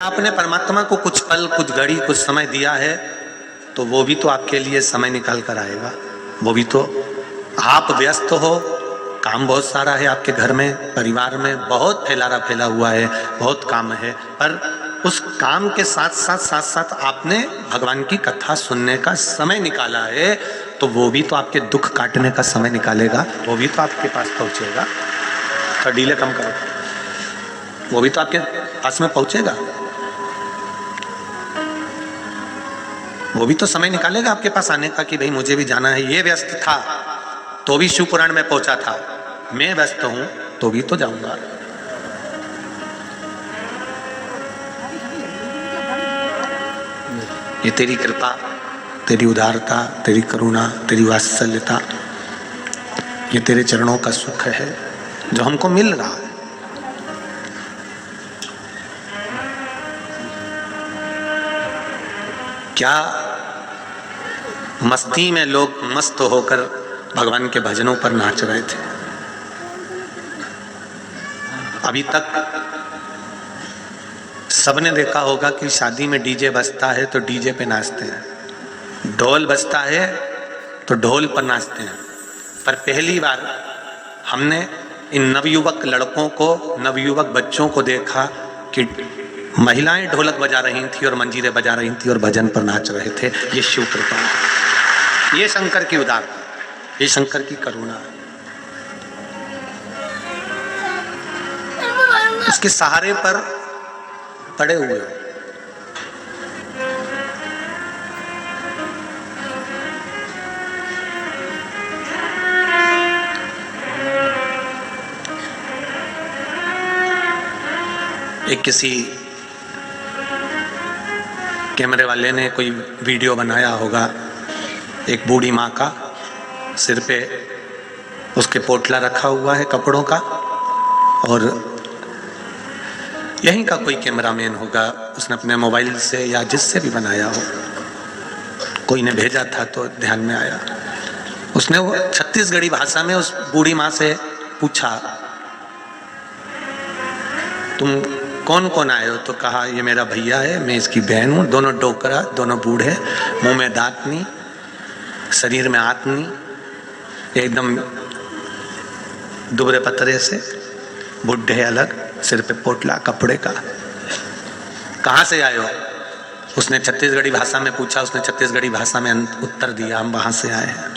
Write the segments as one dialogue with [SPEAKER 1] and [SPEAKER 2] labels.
[SPEAKER 1] आपने परमात्मा को कुछ पल, कुछ घड़ी, कुछ समय दिया है तो वो भी तो आपके लिए समय निकाल कर आएगा। वो भी तो, आप व्यस्त हो, काम बहुत सारा है आपके घर में, परिवार में बहुत फैला हुआ है, बहुत काम है, पर उस काम के साथ साथ आपने भगवान की कथा सुनने का समय निकाला है तो वो भी तो आपके दुख काटने का समय निकालेगा, वो भी तो आपके पास पहुंचेगा। तो डीले कम करो, वो भी तो आपके पास में पहुंचेगा, वो भी तो समय निकालेगा आपके पास आने का कि भाई मुझे भी जाना है। ये व्यस्त था तो भी शिव पुराण में पहुंचा था, मैं व्यस्त हूं तो भी तो जाऊंगा। ये तेरी कृपा, तेरी उदारता, तेरी करुणा, तेरी वात्सल्यता, ये तेरे चरणों का सुख है जो हमको मिल रहा है। क्या मस्ती में लोग मस्त होकर भगवान के भजनों पर नाच रहे थे। अभी तक सबने देखा होगा कि शादी में डीजे बजता है तो डीजे पे नाचते हैं, ढोल बजता है तो ढोल पर नाचते हैं, पर पहली बार हमने इन नवयुवक लड़कों को, नवयुवक बच्चों को देखा कि महिलाएं ढोलक बजा रही थी और मंजीरे बजा रही थी और भजन पर नाच रहे थे। ये शिव कृपा, ये शंकर की उदारता, ये शंकर की करुणा, उसके सहारे पर पड़े हुए हो। एक किसी कैमरे वाले ने कोई वीडियो बनाया होगा, एक बूढ़ी माँ का सिर पे उसके पोटला रखा हुआ है कपड़ों का, और यहीं का कोई कैमरामैन होगा, उसने अपने मोबाइल से या जिससे भी बनाया हो, कोई ने भेजा था तो ध्यान में आया। उसने वो छत्तीसगढ़ी भाषा में उस बूढ़ी माँ से पूछा, तुम कौन कौन आए हो? तो कहा ये मेरा भैया है, मैं इसकी बहन हूँ, दोनों डोकरा, दोनों बूढ़े, मुंह में दांत नहीं, शरीर में आंत नहीं, एकदम दुबरे पतरे से, बुढ़े अलग, सिर पे पोटला कपड़े का। कहाँ से आए हो? उसने छत्तीसगढ़ी भाषा में पूछा, उसने छत्तीसगढ़ी भाषा में उत्तर दिया, हम वहां से आए हैं।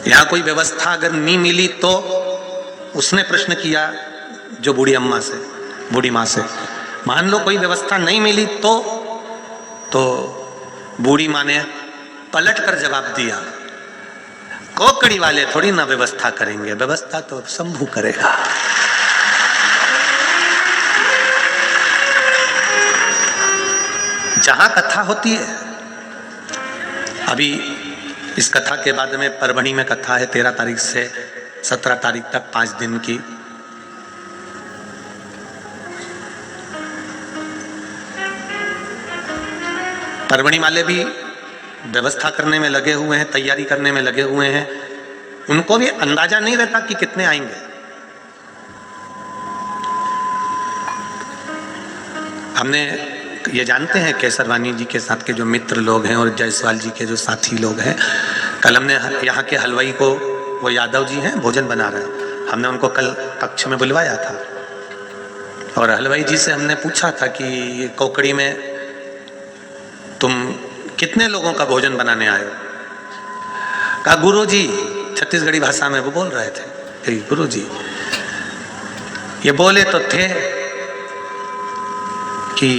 [SPEAKER 1] यहाँ कोई व्यवस्था अगर नहीं मिली तो, उसने प्रश्न किया जो बूढ़ी अम्मा से, बूढ़ी माँ से, मान लो कोई व्यवस्था नहीं मिली तो बूढ़ी माँ ने पलट कर जवाब दिया, कोकड़ी वाले थोड़ी ना व्यवस्था करेंगे, व्यवस्था तो शंभू करेगा। जहां कथा होती है, अभी इस कथा के बाद में परभणी में कथा है 13 तारीख से 17 तारीख तक 5 दिन की। परभणी वाले भी व्यवस्था करने में लगे हुए हैं, तैयारी करने में लगे हुए हैं, उनको भी अंदाजा नहीं रहता कि कितने आएंगे। हमने ये जानते हैं केसरवानी जी के साथ के जो मित्र लोग हैं और जायसवाल जी के जो साथी लोग हैं, कल हमने यहाँ के हलवाई को, वो यादव जी हैं, भोजन बना रहे हैं, हमने उनको कल कक्ष में बुलवाया था और हलवाई जी से हमने पूछा था कि कोकड़ी में तुम कितने लोगों का भोजन बनाने आए हो? कहा गुरु जी, छत्तीसगढ़ी भाषा में वो बोल रहे थे, गुरु जी ये बोले तो थे कि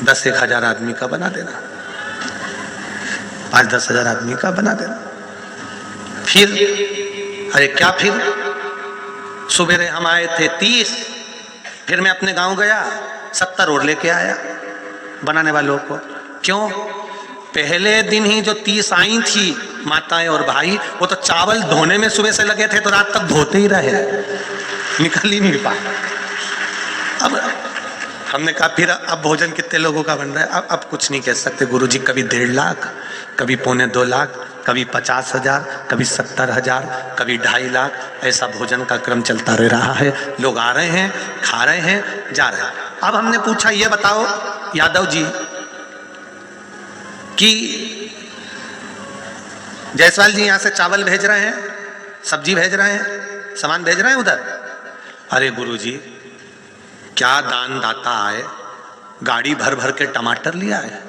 [SPEAKER 1] 10-1 हजार आदमी का बना देना, 5-10 हजार आदमी का बना देना। फिर अरे क्या, फिर सुबह हम आए थे 30, फिर मैं अपने गांव गया 70 और लेके आया बनाने वालों को। क्यों? पहले दिन ही जो 30 आई थी माताएं और भाई, वो तो चावल धोने में सुबह से लगे थे तो रात तक धोते ही रहे, निकल ही नहीं पाए। अब हमने कहा फिर अब भोजन कितने लोगों का बन रहा है? अब कुछ नहीं कह सकते गुरुजी, कभी 1.5 लाख, कभी 1.25 लाख, कभी 50,000, कभी 70,000, कभी 2.5 लाख, ऐसा भोजन का क्रम चलता रह रहा है। लोग आ रहे हैं, खा रहे हैं, जा रहे हैं। अब हमने पूछा, ये बताओ यादव जी कि जायसवाल जी यहाँ से चावल भेज रहे हैं, सब्जी भेज रहे हैं, सामान भेज रहे हैं उधर। अरे गुरुजी, क्या दान दाता आए, गाड़ी भर भर के टमाटर लिया है,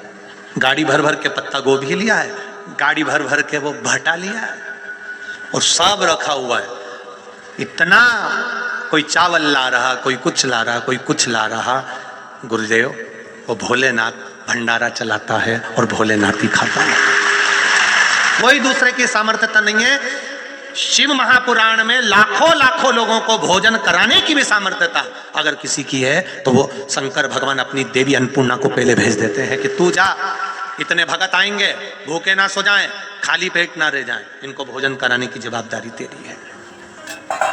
[SPEAKER 1] गाड़ी भर भर के पत्ता गोभी लिया है, गाड़ी भर भर के वो भटा लिया है और सब रखा हुआ है। इतना कोई चावल ला रहा, कोई कुछ ला रहा, कोई कुछ ला रहा। गुरुदेव, वो भोलेनाथ भंडारा चलाता है और भोलेनाथ ही खाता है। कोई दूसरे की सामर्थ्यता नहीं है। शिव महापुराण में लाखों लाखों लोगों को भोजन कराने की भी सामर्थ्यता अगर किसी की है तो वो शंकर भगवान अपनी देवी अन्नपूर्णा को पहले भेज देते हैं कि तू जा, इतने भगत आएंगे, भूखे ना सो जाएं, खाली पेट ना रह जाएं, इनको भोजन कराने की जवाबदारी तेरी है।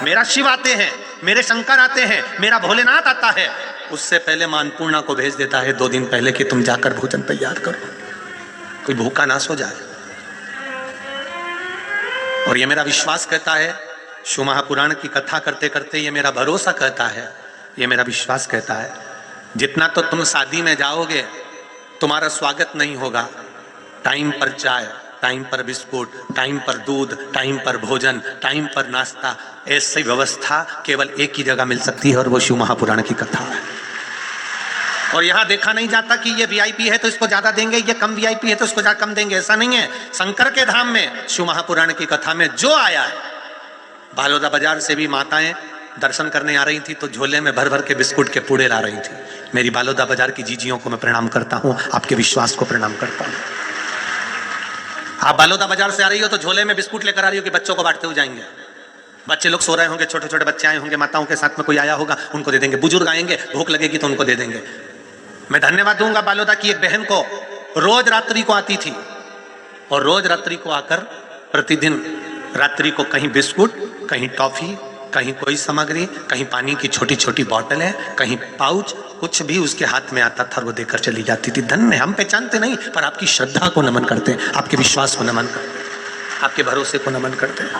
[SPEAKER 1] मेरा शिव आते हैं, मेरे शंकर आते हैं, मेरा भोलेनाथ आता है, उससे पहले मां अन्नपूर्णा को भेज देता है 2 दिन पहले कि तुम जाकर भोजन तैयार करो, कोई भूखा ना सो जाए। और ये मेरा विश्वास कहता है, शिव महापुराण की कथा करते करते ये मेरा भरोसा कहता है, ये मेरा विश्वास कहता है, जितना तो तुम शादी में जाओगे तुम्हारा स्वागत नहीं होगा। टाइम पर चाय, टाइम पर बिस्कुट, टाइम पर दूध, टाइम पर भोजन, टाइम पर नाश्ता, ऐसी व्यवस्था केवल एक ही जगह मिल सकती है और वो शिव महापुराण की कथा है। और यहाँ देखा नहीं जाता कि ये वीआईपी है तो इसको ज्यादा देंगे, ये कम वीआईपी है तो इसको ज्यादा कम देंगे, ऐसा नहीं है। शंकर के धाम में शिव महापुराण की कथा में जो आया है, बालोदा बाजार से भी माताएं दर्शन करने आ रही थी तो झोले में भर भर के बिस्कुट के पूड़े ला रही थी। मेरी बालोदा बाजार की जीजियों को मैं प्रणाम करता हूँ, आपके विश्वास को प्रणाम करता हूँ। आप बालोदा बाजार से आ रही हो तो झोले में बिस्कुट लेकर आ रही हो कि बच्चों को बांटते हुए जाएंगे। बच्चे लोग सो रहे होंगे, छोटे छोटे बच्चे आए होंगे, माताओं के साथ में कोई आया होगा, उनको दे देंगे। बुजुर्ग आएंगे, भूख लगेगी तो उनको दे देंगे। मैं धन्यवाद दूंगा बालोदा की एक बहन को, रोज रात्रि को आती थी और रोज रात्रि को आकर प्रतिदिन रात्रि को कहीं बिस्कुट, कहीं टॉफी, कहीं कोई सामग्री, कहीं पानी की छोटी छोटी बोतलें, कहीं पाउच, कुछ भी उसके हाथ में आता था वो देकर चली जाती थी। धन्य, हम पहचानते नहीं पर आपकी श्रद्धा को नमन करते हैं, आपके विश्वास को नमन करते हैं, आपके भरोसे को नमन करते हैं।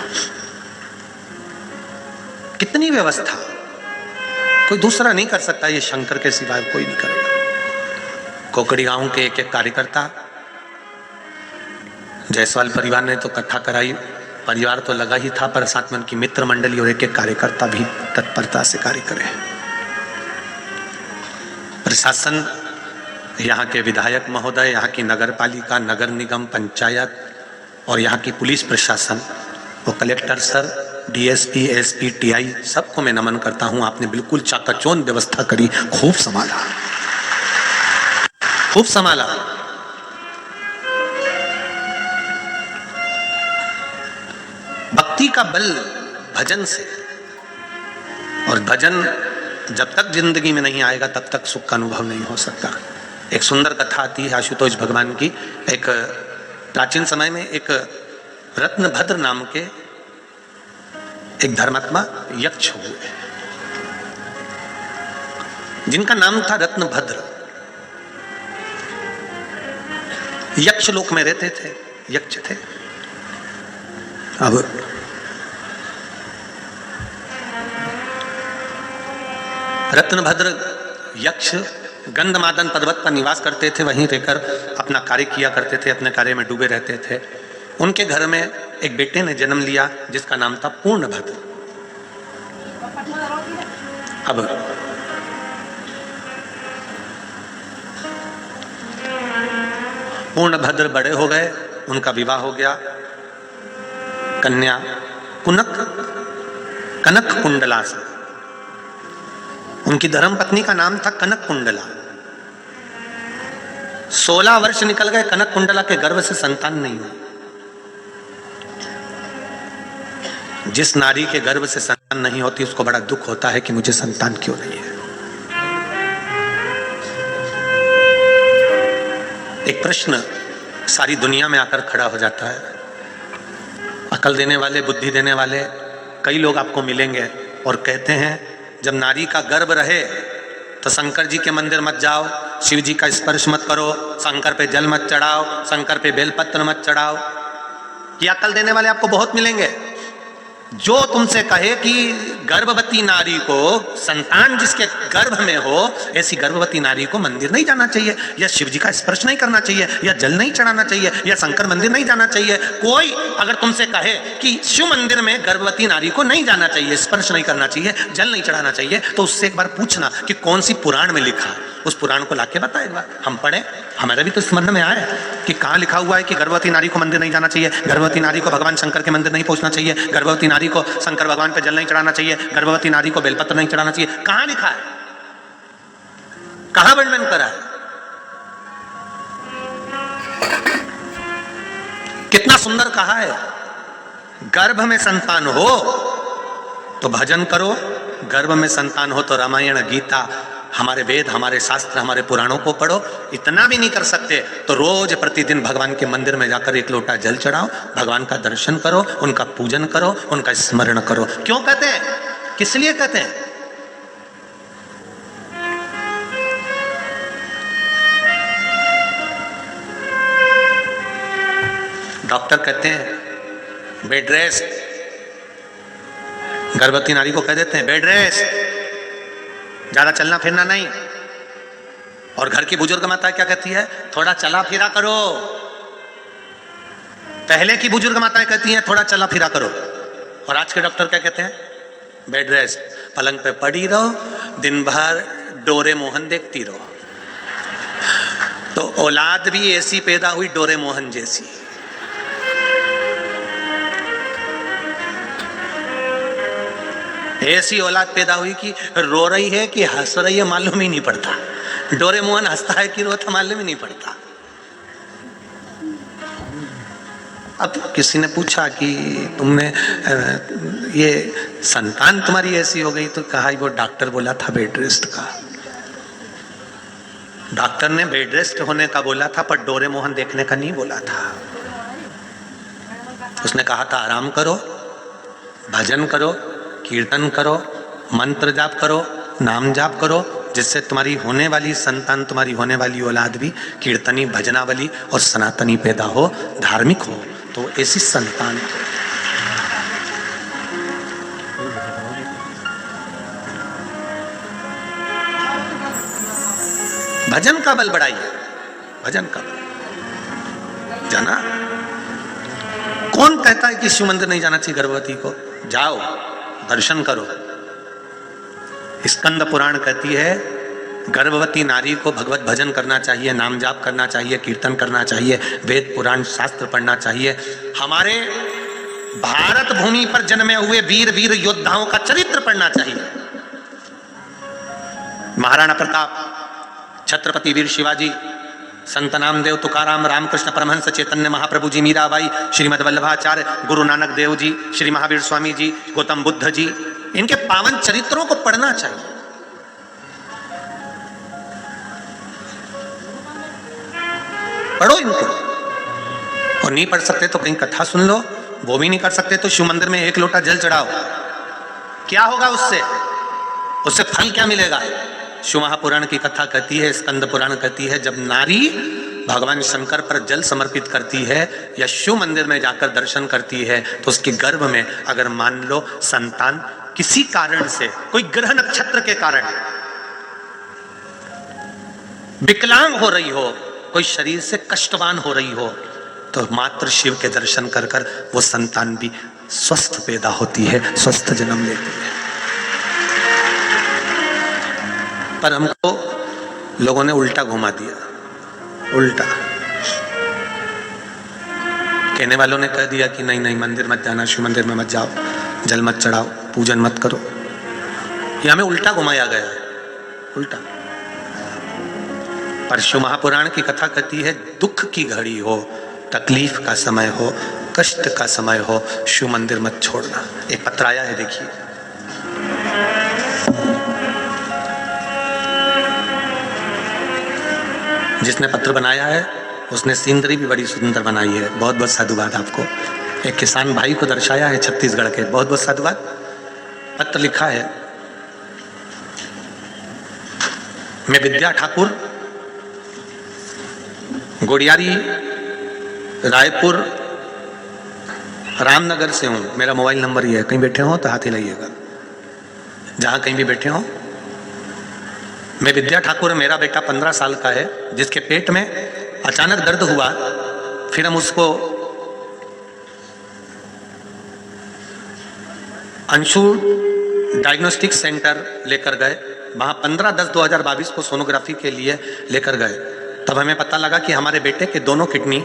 [SPEAKER 1] कितनी व्यवस्था, कोई दूसरा नहीं कर सकता, ये शंकर के सिवाय कोई नहीं करेगा। कोकड़ी गांव के एक एक कार्यकर्ता, जायसवाल परिवार ने तो कथा कराई, परिवार तो लगा ही था पर साथ में उनकी मित्र मंडली और एक एक कार्यकर्ता भी तत्परता से कार्य करे। प्रशासन, यहाँ के विधायक महोदय, यहाँ की नगर पालिका, नगर निगम, पंचायत और यहाँ की पुलिस प्रशासन, वो collector sir, DSP, SP, TI, सबको मैं नमन करता हूँ। आपने बिल्कुल चाकाचौंध व्यवस्था करी, खूब संभाला, खूब संभाला। भक्ति का बल भजन से, और भजन जब तक जिंदगी में नहीं आएगा तब तक सुख का अनुभव नहीं हो सकता। एक सुंदर कथा आती है आशुतोष भगवान की। एक प्राचीन समय में एक रत्नभद्र नाम के एक धर्मात्मा यक्ष हुए, जिनका नाम था रत्नभद्र। यक्ष लोक में रहते थे, यक्ष थे। अब रत्नभद्र यक्ष गंधमादन पर्वत पर निवास करते थे, वहीं रहकर अपना कार्य किया करते थे, अपने कार्य में डूबे रहते थे। उनके घर में एक बेटे ने जन्म लिया जिसका नाम था पूर्णभद्र। अब पूर्णभद्र बड़े हो गए, उनका विवाह हो गया। कन्या कनक कुंडला से, उनकी धर्म पत्नी का नाम था कनक कुंडला। 16 वर्ष निकल गए, कनक कुंडला के गर्भ से संतान नहीं हुई। जिस नारी के गर्भ से संतान नहीं होती उसको बड़ा दुख होता है कि मुझे संतान क्यों नहीं है। एक प्रश्न सारी दुनिया में आकर खड़ा हो जाता है। अकल देने वाले, बुद्धि देने वाले कई लोग आपको मिलेंगे और कहते हैं जब नारी का गर्भ रहे तो शंकर जी के मंदिर मत जाओ, शिव जी का स्पर्श मत करो, शंकर पे जल मत चढ़ाओ, शंकर पे बेलपत्र मत चढ़ाओ। कि अकल देने वाले आपको बहुत मिलेंगे। जो तुमसे कहे कि गर्भवती नारी को, संतान जिसके गर्भ में हो, ऐसी गर्भवती नारी को मंदिर नहीं जाना चाहिए, या शिव जी का स्पर्श नहीं करना चाहिए, या जल नहीं चढ़ाना चाहिए, या शंकर मंदिर नहीं जाना चाहिए, कोई अगर तुमसे कहे कि शिव मंदिर में गर्भवती नारी को नहीं जाना चाहिए, स्पर्श नहीं करना चाहिए, जल नहीं चढ़ाना चाहिए, तो उससे एक बार पूछना कि कौन सी पुराण में लिखा, उस पुराण को लाके बता एक बार, हम पढ़े, हमारे भी तो इस मन में आए कि कहाँ लिखा हुआ है कि गर्भवती नारी को मंदिर नहीं जाना चाहिए, गर्भवती नारी को भगवान शंकर के मंदिर नहीं पहुंचना चाहिए, गर्भवती नारी को शंकर भगवान पे जल नहीं चढ़ाना चाहिए, गर्भवती नारी को बेलपत्र नहीं चढ़ाना चाहिए। कहां लिखा है, कहां वर्णन करा है? कितना सुंदर कहा है, गर्भ में संतान हो तो भजन करो, गर्भ में संतान हो तो रामायण, गीता, हमारे वेद, हमारे शास्त्र, हमारे पुराणों को पढ़ो। इतना भी नहीं कर सकते तो रोज प्रतिदिन भगवान के मंदिर में जाकर एक लोटा जल चढ़ाओ, भगवान का दर्शन करो, उनका पूजन करो, उनका स्मरण करो। क्यों कहते हैं, किस लिए कहते हैं? डॉक्टर कहते हैं बेड रेस्ट, गर्भवती नारी को कह देते हैं बेड रेस्ट, ज्यादा चलना फिरना नहीं। और घर की बुजुर्ग माता क्या कहती है, थोड़ा चला फिरा करो। पहले की बुजुर्ग माताएं कहती हैं थोड़ा चला फिरा करो, और आज के डॉक्टर क्या कहते हैं, बेड रेस्ट, पलंग पे पड़ी रहो, दिन भर डोरे मोहन देखती रहो। तो औलाद भी ऐसी पैदा हुई डोरे मोहन जैसी। ऐसी औलाद पैदा हुई कि रो रही है कि हंस रही है मालूम ही नहीं पड़ता, डोरेमोन हंसता है कि रोता मालूम ही नहीं पड़ता। अब किसी ने पूछा कि तुमने ये संतान तुम्हारी ऐसी हो गई, तो कहा वो डॉक्टर बोला था बेड रेस्ट का, डॉक्टर ने बेड रेस्ट होने का बोला था, पर डोरेमोहन देखने का नहीं बोला था। उसने कहा था आराम करो, भजन करो, कीर्तन करो, मंत्र जाप करो, नाम जाप करो, जिससे तुम्हारी होने वाली संतान, तुम्हारी होने वाली औलाद भी कीर्तनी, भजनावली और सनातनी पैदा हो, धार्मिक हो, तो ऐसी संतान। भजन का बल बढ़ाइए, भजन का बल जाना। कौन कहता है कि शिव मंदिर नहीं जाना चाहिए गर्भवती को? जाओ, दर्शन करो। स्कंद पुराण कहती है गर्भवती नारी को भगवत भजन करना चाहिए, नाम जाप करना चाहिए, कीर्तन करना चाहिए, वेद पुराण शास्त्र पढ़ना चाहिए। हमारे भारत भूमि पर जन्मे हुए वीर वीर योद्धाओं का चरित्र पढ़ना चाहिए। महाराणा प्रताप, छत्रपति वीर शिवाजी, संत नामदेव, तुकाराम, रामकृष्ण परमहंस, चैतन्य महाप्रभु जी, मीराबाई, श्रीमद वल्लभाचार्य, गुरु नानक देव जी, श्री महावीर स्वामी जी, गौतम बुद्ध जी, इनके पावन चरित्रों को पढ़ना चाहिए। पढ़ो इनको, और नहीं पढ़ सकते तो कहीं कथा सुन लो, वो भी नहीं कर सकते तो शिव मंदिर में एक लोटा जल चढ़ाओ। क्या होगा उससे? उससे फल क्या मिलेगा? शिव महापुराण की कथा कहती है, स्कंद पुराण कहती है, जब नारी भगवान शंकर पर जल समर्पित करती है या शिव मंदिर में जाकर दर्शन करती है, तो उसके गर्भ में अगर मान लो संतान किसी कारण से, कोई ग्रह नक्षत्र के कारण विकलांग हो रही हो, कोई शरीर से कष्टवान हो रही हो, तो मात्र शिव के दर्शन कर कर वो संतान भी स्वस्थ पैदा होती है, स्वस्थ जन्म लेती है। पर हमको लोगों ने उल्टा घुमा दिया, उल्टा। कहने वालों ने कह दिया कि नहीं नहीं मंदिर मत जाना, शिव मंदिर में मत जाओ, जल मत चढ़ाओ, पूजन मत करो। ये हमें उल्टा घुमाया गया है, उल्टा। पर शिव महापुराण की कथा कहती है दुख की घड़ी हो, तकलीफ का समय हो, कष्ट का समय हो, शिव मंदिर मत छोड़ना। एक पत्र आया है, देखिए। जिसने पत्र बनाया है उसने सीनरी भी बड़ी सुंदर बनाई है, बहुत बहुत साधुवाद आपको। एक किसान भाई को दर्शाया है छत्तीसगढ़ के, बहुत बहुत साधुवाद। पत्र लिखा है, मैं विद्या ठाकुर, गोड़ियारी, रायपुर रामनगर से हूँ, मेरा मोबाइल नंबर ये है, कहीं बैठे हो तो हाथ हिलाइएगा, जहाँ कहीं भी बैठे हो। मैं विद्या ठाकुर, मेरा बेटा 15 साल का है, जिसके पेट में अचानक दर्द हुआ। फिर हम उसको अंशु डायग्नोस्टिक सेंटर लेकर गए। वहाँ 15/10/2022 को सोनोग्राफी के लिए लेकर गए। तब हमें पता लगा कि हमारे बेटे के दोनों किडनी,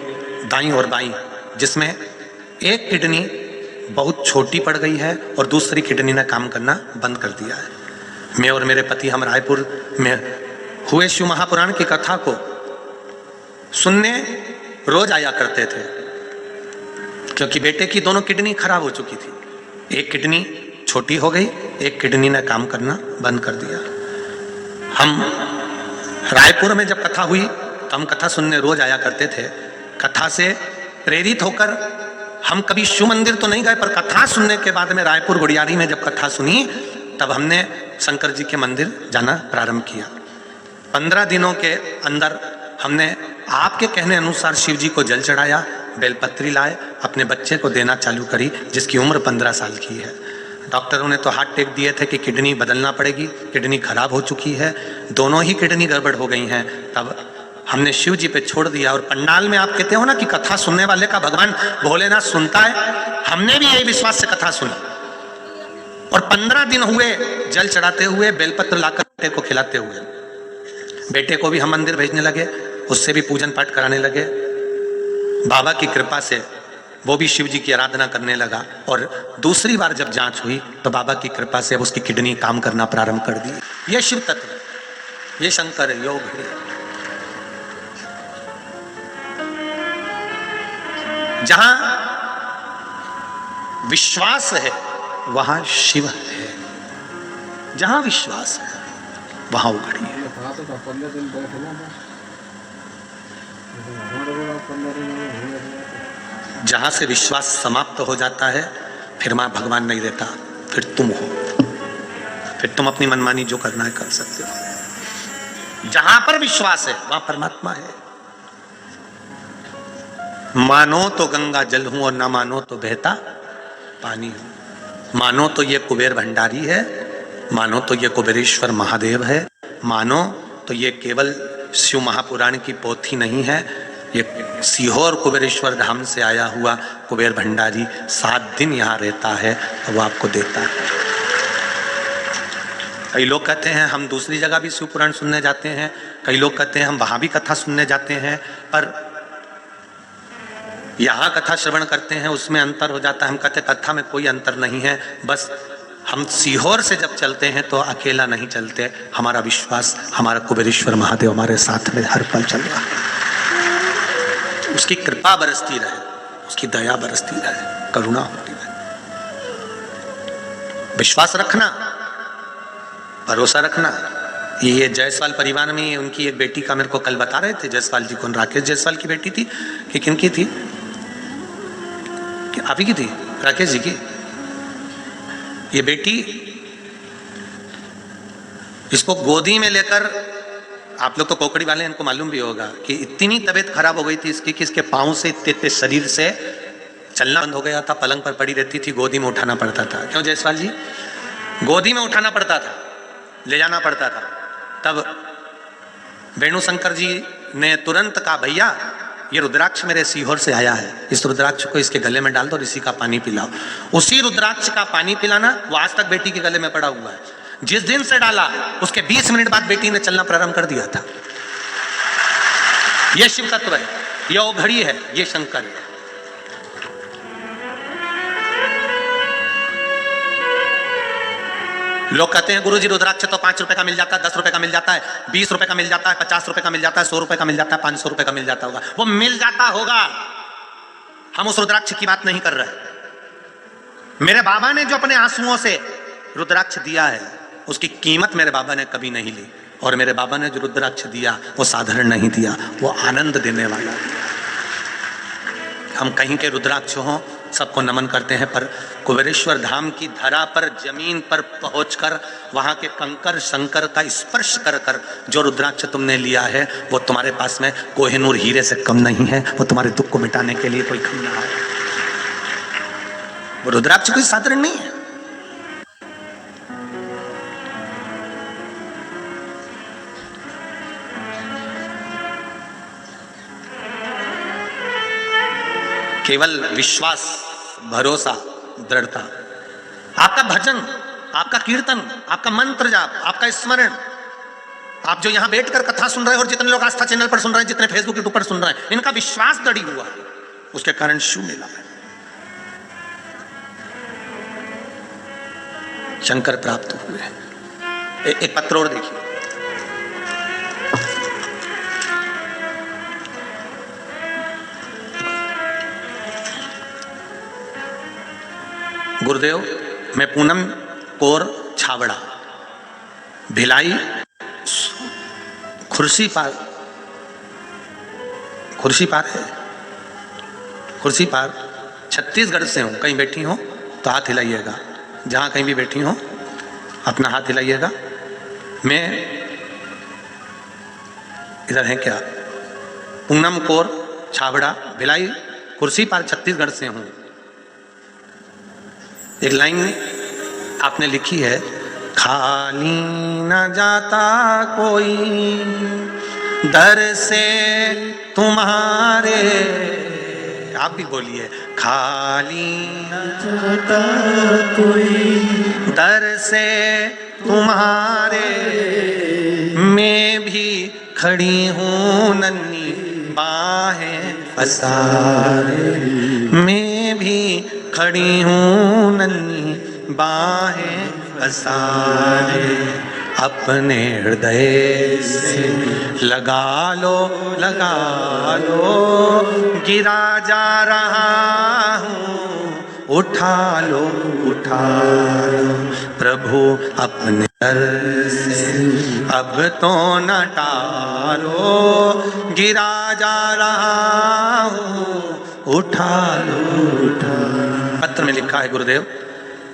[SPEAKER 1] दाईं और बाईं, जिसमें एक किडनी बहुत छोटी पड़ गई है और दूसरी किडनी ने काम करना बंद कर दिया है। मैं और मेरे पति हम रायपुर में हुए शिव महापुराण की कथा को सुनने रोज आया करते थे, क्योंकि बेटे की दोनों किडनी खराब हो चुकी थी। एक किडनी छोटी हो गई, एक किडनी ने काम करना बंद कर दिया। हम रायपुर में जब कथा हुई तो हम कथा सुनने रोज आया करते थे। कथा से प्रेरित होकर हम कभी शिव मंदिर तो नहीं गए, पर कथा सुनने के बाद में रायपुर गुड़ियारी में जब कथा सुनी तब हमने शंकर जी के मंदिर जाना प्रारंभ किया। 15 दिनों के अंदर हमने आपके कहने अनुसार शिव जी को जल चढ़ाया, बेलपत्री लाए, अपने बच्चे को देना चालू करी, जिसकी उम्र 15 साल की है। डॉक्टरों ने तो हाथ टेक दिए थे कि किडनी बदलना पड़ेगी, किडनी खराब हो चुकी है, दोनों ही किडनी गड़बड़ हो गई हैं। तब हमने शिव जी पे छोड़ दिया। और पंडाल में आप कहते हो ना कि कथा सुनने वाले का भगवान भोलेनाथ सुनता है, हमने भी यही विश्वास से कथा सुनी। और 15 दिन हुए जल चढ़ाते हुए, बेलपत्र लाकर बेटे को खिलाते हुए। बेटे को भी हम मंदिर भेजने लगे, उससे भी पूजन पाठ कराने लगे। बाबा की कृपा से वो भी शिव जी की आराधना करने लगा। और दूसरी बार जब जांच हुई तो बाबा की कृपा से अब उसकी किडनी काम करना प्रारंभ कर दी। ये शिव तत्व है, ये शंकर योग है। जहां विश्वास है वहां शिव है, जहां विश्वास है वहां उघड़ी है। जहां से विश्वास समाप्त हो जाता है फिर मां भगवान नहीं रहता, फिर तुम हो, फिर तुम अपनी मनमानी जो करना है कर सकते हो। जहां पर विश्वास है वहां परमात्मा है। मानो तो गंगा जल हूं और ना मानो तो बहता पानी हूं। मानो तो ये कुबेर भंडारी है, मानो तो ये कुबेरेश्वर महादेव है, मानो तो ये केवल शिव महापुराण की पोथी नहीं है, ये सीहोर कुबेरेश्वर धाम से आया हुआ कुबेर भंडारी 7 दिन यहाँ रहता है और वो आपको देता है। कई लोग कहते हैं हम दूसरी जगह भी शिव पुराण सुनने जाते हैं, कई लोग कहते हैं हम वहां भी कथा सुनने जाते हैं, पर यहाँ कथा श्रवण करते हैं उसमें अंतर हो जाता है। हम कहते कथा में कोई अंतर नहीं है, बस हम सीहोर से जब चलते हैं तो अकेला नहीं चलते, हमारा विश्वास, हमारा कुबेरेश्वर महादेव हमारे साथ में हर पल चल रहा है। उसकी कृपा बरसती रहे, उसकी दया बरसती रहे, करुणा होती रहे। विश्वास रखना, भरोसा रखना। ये जायसवाल परिवार में उनकी एक बेटी का मेरे को कल बता रहे थे जायसवाल जी को, राकेश जायसवाल की बेटी थी कि किनकी थी, कि आप ही की थी, राकेश जी की। ये बेटी इसको गोदी में लेकर, आप लोग तो कोकड़ी वाले हैं, इनको मालूम भी होगा कि इतनी तबीयत खराब हो गई थी इसकी कि इसके पाँव से इतने शरीर से चलना बंद हो गया था, पलंग पर पड़ी रहती थी, गोदी में उठाना पड़ता था। क्यों जायसवाल जी? गोदी में उठाना पड़ता था, ले जाना पड़ता था। तब वेणु शंकर जी ने तुरंत कहा, भैया ये रुद्राक्ष मेरे सीहोर से आया है, इस रुद्राक्ष को इसके गले में डाल दो और इसी का पानी पिलाओ। उसी रुद्राक्ष का पानी पिलाना वो आज तक बेटी के गले में पड़ा हुआ है। जिस दिन से डाला उसके 20 मिनट बाद बेटी ने चलना प्रारंभ कर दिया था। यह शिव तत्व है, यह ओघड़ी है, यह शंकर है। लोग कहते हैं गुरुजी रुद्राक्ष तो 5 रुपए का मिल जाता है, 10 रुपए का मिल जाता है, 20 रुपए का मिल जाता है, 50 रुपए का मिल जाता है, 100 रुपए का मिल जाता है, 500 रुपए का मिल जाता होगा। वो मिल जाता होगा, हम उस रुद्राक्ष की बात नहीं कर रहे। मेरे बाबा ने जो अपने आंसुओं से रुद्राक्ष दिया है उसकी कीमत मेरे बाबा ने कभी नहीं ली। और मेरे बाबा ने जो रुद्राक्ष दिया वो साधारण नहीं दिया, वो आनंद देने वाला दिया। हम कहीं के रुद्राक्ष हों सबको नमन करते हैं, पर कुबेरेश्वर धाम की धरा पर, जमीन पर पहुंचकर वहां के कंकर शंकर का स्पर्श कर कर जो रुद्राक्ष तुमने लिया है वो तुम्हारे पास में कोहिनूर हीरे से कम नहीं है, वो तुम्हारे दुख को मिटाने के लिए कोई कम ना है। रुद्राक्ष कोई साधारण नहीं है। केवल विश्वास, भरोसा, दृढ़ता, आपका भजन, आपका कीर्तन, आपका मंत्र जाप, आपका स्मरण, आप जो यहां बैठकर कथा सुन रहे हैं और जितने लोग आस्था चैनल पर सुन रहे हैं, जितने फेसबुक यूट्यूब पर सुन रहे हैं, इनका विश्वास दृढ़ हुआ है, उसके कारण शिव मिला है, शंकर प्राप्त हुए हैं। एक पत्र और देखिए, गुरुदेव, मैं पूनम कौर छाबड़ा, भिलाई खुर्सी पार है, खुर्सी पार छत्तीसगढ़ से हूँ। कहीं बैठी हो तो हाथ हिलाइएगा, जहाँ कहीं भी बैठी हो अपना हाथ हिलाइएगा। मैं इधर है क्या? पूनम कौर छाबड़ा, भिलाई खुर्सी पार छत्तीसगढ़ से हूँ। एक लाइन आपने लिखी है, खाली न जाता कोई दर से तुम्हारे, आप भी बोलिए, खाली न जाता कोई दर से तुम्हारे, मैं भी खड़ी हूँ नन्ही बाहें पसारे, मैं भी खड़ी हूँ नन्ही बाहें पसारे, अपने हृदय से लगा लो, गिरा जा रहा हूँ, उठा लो, प्रभु अपने दर से अब तो न टालो, गिरा जा रहा हूँ, उठा लो। पत्र में लिखा है, गुरुदेव,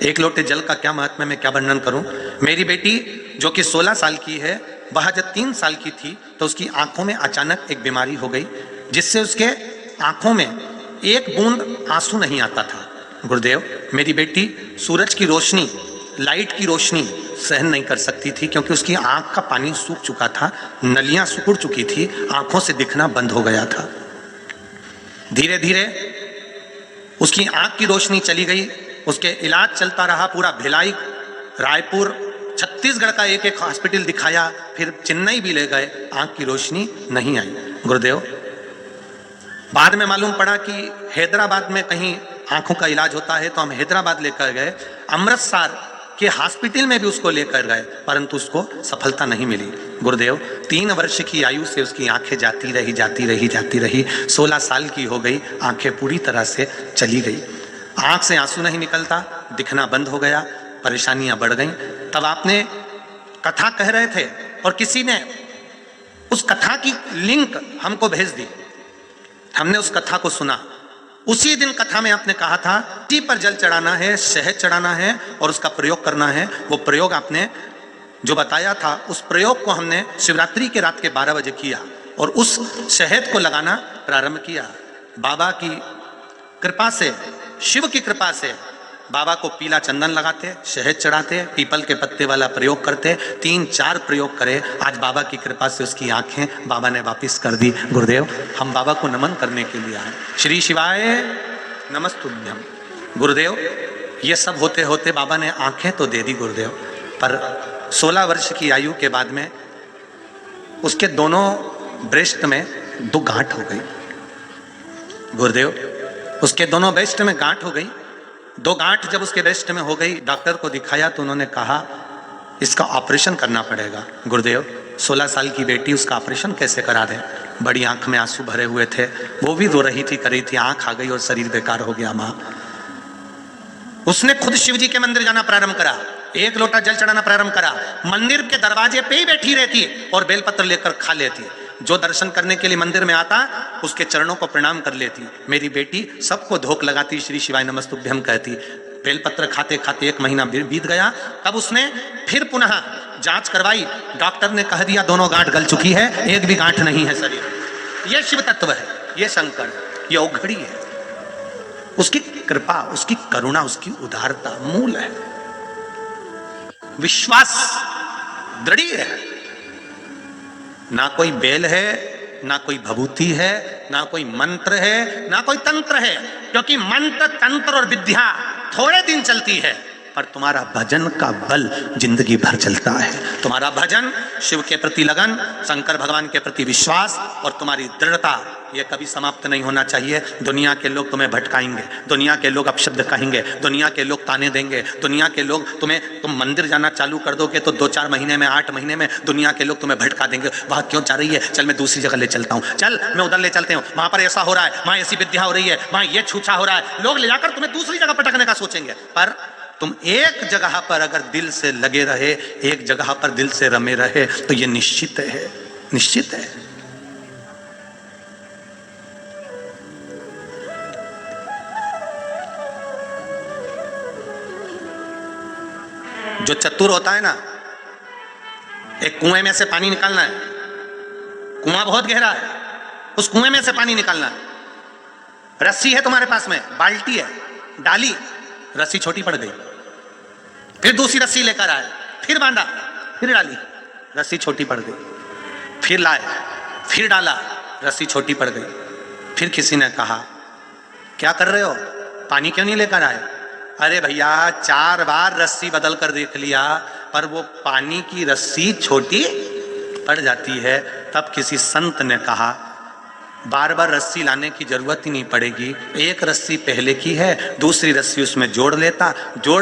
[SPEAKER 1] एक लोटे जल का क्या महत्व है, मैं क्या वर्णन करूं। मेरी बेटी जो कि 16 साल की है, वह जब 3 साल की थी तो उसकी आंखों में अचानक एक बीमारी हो गई, जिससे उसके आंखों में एक बूंद आंसू नहीं आता था। गुरुदेव, मेरी बेटी सूरज की रोशनी, लाइट की रोशनी सहन नहीं कर सकती थी, क्योंकि उसकी आंख का पानी सूख चुका था, नलियां सिकुड़ चुकी थी, आंखों से दिखना बंद हो गया था। धीरे धीरे उसकी आंख की रोशनी चली गई, उसके इलाज चलता रहा, पूरा भिलाई, रायपुर, छत्तीसगढ़ का एक एक हॉस्पिटल दिखाया, फिर चेन्नई भी ले गए, आंख की रोशनी नहीं आई। गुरुदेव, बाद में मालूम पड़ा कि हैदराबाद में कहीं आंखों का इलाज होता है, तो हम हैदराबाद लेकर गए, अमृतसर के हॉस्पिटल में भी उसको लेकर गए, परंतु उसको सफलता नहीं मिली। गुरुदेव, 3 वर्ष की आयु से उसकी आंखें जाती रही, 16 साल की हो गई, आंखें पूरी तरह से चली गई, आंख से आंसू नहीं निकलता, दिखना बंद हो गया, परेशानियां बढ़ गईं। तब आपने कथा कह रहे थे और किसी ने उस कथा की लिंक हमको भेज दी, हमने उस कथा को सुना। उसी दिन कथा में आपने कहा था टी पर जल चढ़ाना है, शहद चढ़ाना है और उसका प्रयोग करना है। वो प्रयोग आपने जो बताया था, उस प्रयोग को हमने शिवरात्रि के रात के 12 बजे किया और उस शहद को लगाना प्रारंभ किया। बाबा की कृपा से, शिव की कृपा से बाबा को पीला चंदन लगाते, शहद चढ़ाते, पीपल के पत्ते वाला प्रयोग करते, 3-4 प्रयोग करे। आज बाबा की कृपा से उसकी आंखें बाबा ने वापिस कर दी। गुरुदेव, हम बाबा को नमन करने के लिए आए। श्री शिवाय नमस्तुभ्यम। गुरुदेव, ये सब होते होते बाबा ने आंखें तो दे दी गुरुदेव, पर 16 वर्ष की आयु के बाद में उसके दोनों ब्रेस्ट में 2 गांठ हो गई। गुरुदेव, उसके दोनों ब्रेस्ट में गांठ हो गई। 2 गांठ जब उसके ब्रेस्ट में हो गई, डॉक्टर को दिखाया तो उन्होंने कहा इसका ऑपरेशन करना पड़ेगा। गुरुदेव, 16 साल की बेटी, उसका ऑपरेशन कैसे करा दें? बड़ी आंख में आंसू भरे हुए थे, वो भी रो रही थी, कर रही थी, आंख आ गई और शरीर बेकार हो गया। माँ, उसने खुद शिव जी के मंदिर जाना प्रारंभ करा, 1 लोटा जल चढ़ाना प्रारंभ करा, मंदिर के दरवाजे पे ही बैठी रहती और बेलपत्र लेकर खा लेती। जो दर्शन करने के लिए मंदिर में आता, उसके चरणों को प्रणाम कर लेती। मेरी बेटी सबको धोख लगाती, श्री शिवाय नमस्तुभ्यम कहती। बेलपत्र खाते खाते 1 महीना बीत गया। तब उसने फिर पुनः जांच करवाई, डॉक्टर ने कह दिया दोनों गांठ गल चुकी है, एक भी गांठ नहीं है शरीर। ये शिव तत्व है, ये शंकर, ये औघड़ी है। उसकी कृपा, उसकी करुणा, उसकी उदारता मूल है। विश्वास दृढ़ है। ना कोई बेल है, ना कोई भभूति है, ना कोई मंत्र है, ना कोई तंत्र है, क्योंकि मंत्र, तंत्र और विद्या थोड़े दिन चलती है, पर तुम्हारा भजन का बल जिंदगी भर चलता है। तुम्हारा भजन, शिव के प्रति लगन, शंकर भगवान के प्रति विश्वास और तुम्हारी दृढ़ता, ये कभी समाप्त नहीं होना चाहिए। दुनिया के लोग तुम्हें भटकाएंगे, दुनिया के लोग अपशब्द कहेंगे, दुनिया के लोग ताने देंगे, दुनिया के लोग तुम मंदिर जाना चालू कर दोगे तो 2-4 महीने में, 8 महीने में दुनिया के लोग तुम्हें भटका देंगे। वहाँ क्यों जा रही है, चल मैं दूसरी जगह ले चलता हूँ, चल मैं उधर ले चलते हूँ, वहाँ पर ऐसा हो रहा है, वहाँ ऐसी विद्या हो रही है, वहाँ ये छूछा हो रहा है। लोग ले जाकर तुम्हें दूसरी जगह पटकने का सोचेंगे, पर तुम एक जगह पर अगर दिल से लगे रहे, एक जगह पर दिल से रमे रहे, तो ये निश्चित है, निश्चित है। जो चतुर होता है ना, एक कुएं में से पानी निकालना है, कुआं बहुत गहरा है, उस कुएं में से पानी निकालना है। रस्सी है तुम्हारे पास में, बाल्टी है, डाली, रस्सी छोटी पड़ गई, फिर दूसरी रस्सी लेकर आए, फिर बांधा, फिर डाली, रस्सी छोटी पड़ गई, फिर लाए, फिर डाला, रस्सी छोटी पड़ गई। फिर किसी ने कहा, क्या कर रहे हो, पानी क्यों नहीं लेकर आए? अरे भैया, 4 बार रस्सी बदल कर देख लिया, पर वो पानी की रस्सी छोटी पड़ जाती है। तब किसी संत ने कहा, बार बार रस्सी लाने की जरूरत ही नहीं पड़ेगी, एक रस्सी पहले की है, दूसरी रस्सी उसमें जोड़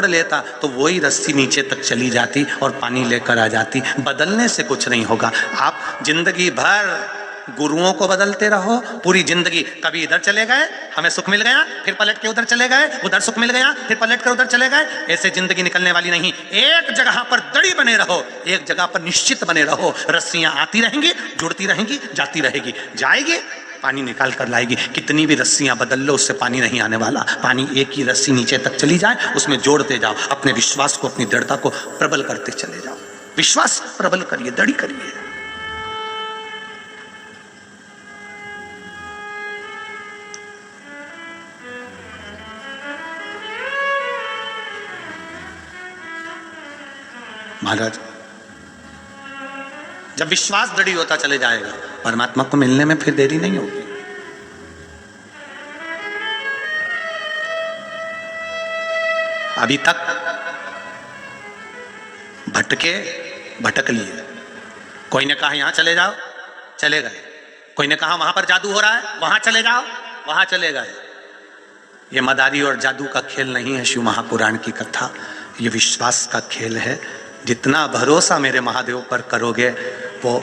[SPEAKER 1] लेता तो वही रस्सी नीचे तक चली जाती और पानी लेकर आ जाती। बदलने से कुछ नहीं होगा। आप जिंदगी भर गुरुओं को बदलते रहो, पूरी जिंदगी, कभी इधर चले गए, हमें सुख मिल गया, फिर पलट के उधर चले गए, उधर सुख मिल गया, फिर पलट कर उधर चले गए, ऐसे जिंदगी निकलने वाली नहीं। एक जगह पर दृढ़ बने रहो, एक जगह पर निश्चित बने रहो। रस्सियां आती रहेंगी, जुड़ती रहेंगी, जाती रहेगी, जाएगी, पानी निकाल कर लाएगी। कितनी भी रस्सियां बदल लो, उससे पानी नहीं आने वाला। पानी एक ही रस्सी नीचे तक चली जाए, उसमें जोड़ते जाओ, अपने विश्वास को, अपनी दृढ़ता को प्रबल करते चले जाओ। विश्वास प्रबल करिए, दृढ़ करिए। महाराज, जब विश्वास दृढ़ होता चले जाएगा, परमात्मा को मिलने में फिर देरी नहीं होगी। अभी तक भटक लिए। कोई ने कहा यहां चले जाओ, चले गए। कोई ने कहा वहां पर जादू हो रहा है, वहां चले जाओ, वहां चले गए। ये मदारी और जादू का खेल नहीं है शिव महापुराण की कथा, ये विश्वास का खेल है। जितना भरोसा मेरे महादेव पर करोगे, वो